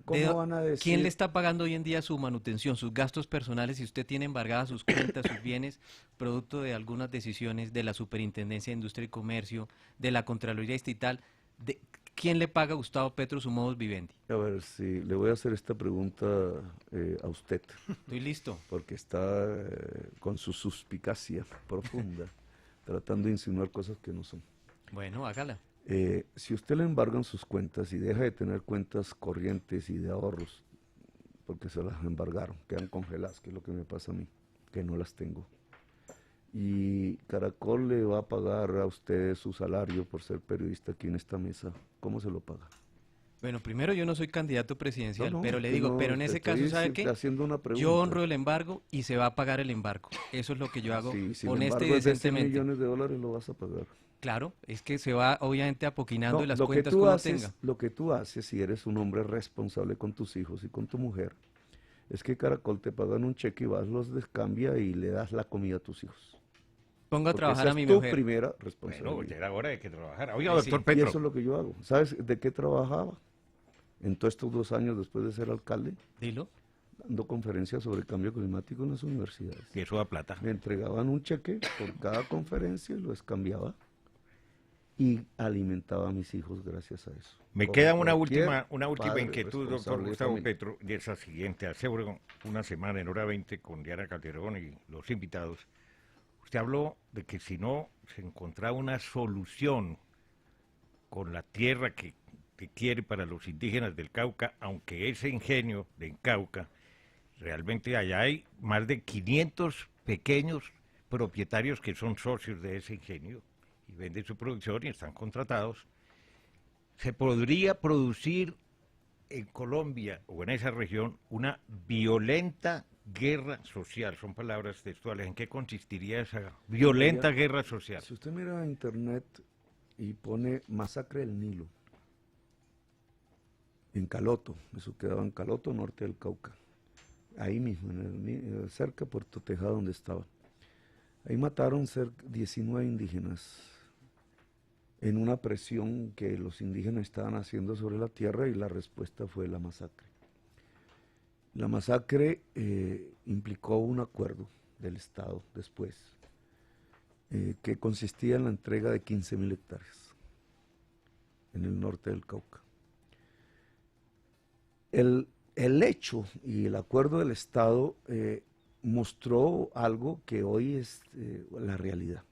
¿Cómo van a decir? ¿Quién le está pagando hoy en día su manutención, sus gastos personales, si usted tiene embargadas sus cuentas, sus bienes, producto de algunas decisiones de la Superintendencia de Industria y Comercio, de la Contraloría Distrital? ¿Quién le paga a Gustavo Petro su modus vivendi? A ver, si le voy a hacer esta pregunta a usted. Estoy listo. Porque está con su suspicacia profunda, tratando de insinuar cosas que no son. Bueno, hágala. Si usted le embargan sus cuentas y deja de tener cuentas corrientes y de ahorros, porque se las embargaron, quedan congeladas, que es lo que me pasa a mí, que no las tengo. Y Caracol le va a pagar a usted su salario por ser periodista aquí en esta mesa. ¿Cómo se lo paga? Bueno, primero yo no soy candidato presidencial, No, pero le digo, pero en ese caso, ¿sabe qué? Yo honro el embargo y se va a pagar el embargo. Eso es lo que yo hago honesta y decentemente. $100 millones lo vas a pagar. Claro, es que se va obviamente apoquinando las cuentas que uno haces, tenga. Lo que tú haces, si eres un hombre responsable con tus hijos y con tu mujer, es que Caracol te pagan un cheque y vas, los descambia y le das la comida a tus hijos. Pongo a trabajar a mi mujer. mujer. Tu primera responsabilidad. Bueno, ya era hora de que trabajara. Oiga, Pues doctor sí. Petro. Y eso es lo que yo hago. ¿Sabes de qué trabajaba? En todos estos 2 años después de ser alcalde, Dilo. dando conferencias sobre cambio climático en las universidades. Y eso da plata. Me entregaban un cheque por cada conferencia y lo descambiaba y alimentaba a mis hijos gracias a eso. Me Como queda una cualquier última padre inquietud, doctor responsable de Gustavo familia. Petro, y es la siguiente. Hace una semana en Hora 20 con Diana Calderón y los invitados, usted habló de que si no se encontraba una solución con la tierra que quiere para los indígenas del Cauca, aunque ese ingenio de Cauca, realmente allá hay más de 500 pequeños propietarios que son socios de ese ingenio y venden su producción y están contratados. ¿Se podría producir en Colombia o en esa región una violenta guerra social? Son palabras textuales. ¿En qué consistiría esa violenta guerra social? Si usted mira en internet y pone masacre del Nilo, en Caloto, eso quedaba en Caloto, norte del Cauca, ahí mismo, cerca de Puerto Tejada, donde estaba. Ahí mataron 19 indígenas en una presión que los indígenas estaban haciendo sobre la tierra y la respuesta fue la masacre. La masacre implicó un acuerdo del Estado después, que consistía en la entrega de 15.000 hectáreas en el norte del Cauca. El hecho y el acuerdo del Estado mostró algo que hoy es la realidad.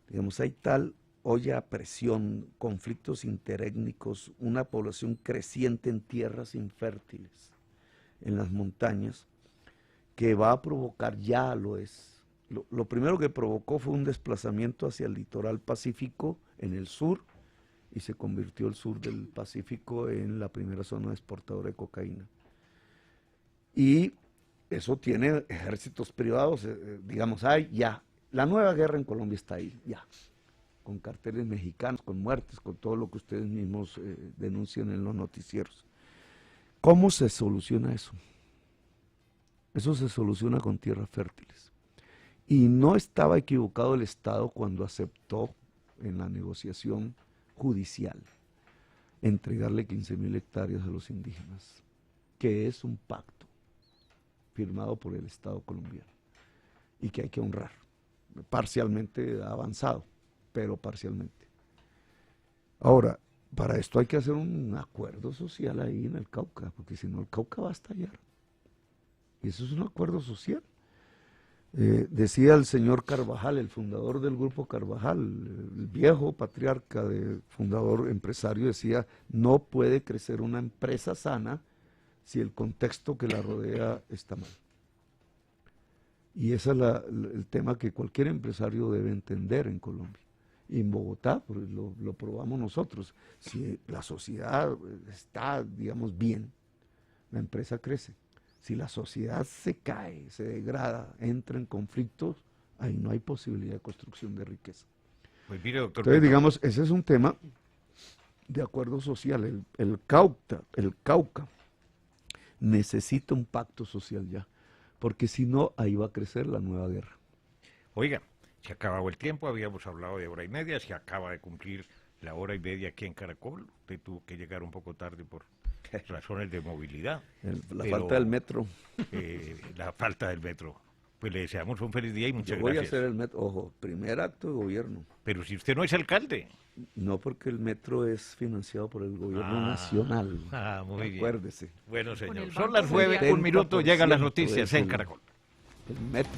Digamos, hay tal olla a presión, conflictos interétnicos, una población creciente en tierras infértiles, en las montañas, que va a provocar, ya lo es. Lo primero que provocó fue un desplazamiento hacia el litoral pacífico en el sur, y se convirtió el sur del Pacífico en la primera zona exportadora de cocaína. Y eso tiene ejércitos privados, digamos, la nueva guerra en Colombia está ahí, ya, con carteles mexicanos, con muertes, con todo lo que ustedes mismos denuncian en los noticieros. ¿Cómo se soluciona eso? Eso se soluciona con tierras fértiles. Y no estaba equivocado el Estado cuando aceptó en la negociación judicial entregarle 15.000 hectáreas a los indígenas, que es un pacto firmado por el Estado colombiano y que hay que honrar, parcialmente avanzado, pero parcialmente. Ahora, para esto hay que hacer un acuerdo social ahí en el Cauca, porque si no el Cauca va a estallar. Y eso es un acuerdo social. Decía el señor Carvajal, el fundador del grupo Carvajal, el viejo patriarca, fundador empresario, decía, no puede crecer una empresa sana si el contexto que la rodea está mal. Y ese es el tema que cualquier empresario debe entender en Colombia. Y en Bogotá, pues lo probamos nosotros. Si la sociedad está, digamos, bien, la empresa crece. Si la sociedad se cae, se degrada, entra en conflictos, ahí no hay posibilidad de construcción de riqueza. Pues mire, doctor Entonces, Petro, digamos, ese es un tema de acuerdo social. El Cauca necesita un pacto social ya, porque si no, ahí va a crecer la nueva guerra. oiga, se ha acabado el tiempo, habíamos hablado de hora y media, se acaba de cumplir la hora y media aquí en Caracol. Usted tuvo que llegar un poco tarde por razones de movilidad. La Pero, falta del metro. La falta del metro. Pues le deseamos un feliz día y muchas Yo voy gracias. a hacer el metro, ojo, primer acto de gobierno. Pero si usted no es alcalde. No, porque el metro es financiado por el gobierno nacional. Muy bien. Acuérdese. Bueno, Con señor, el son Banco las 9, un minuto, llegan las 70% noticias es en el- Caracol. El metro.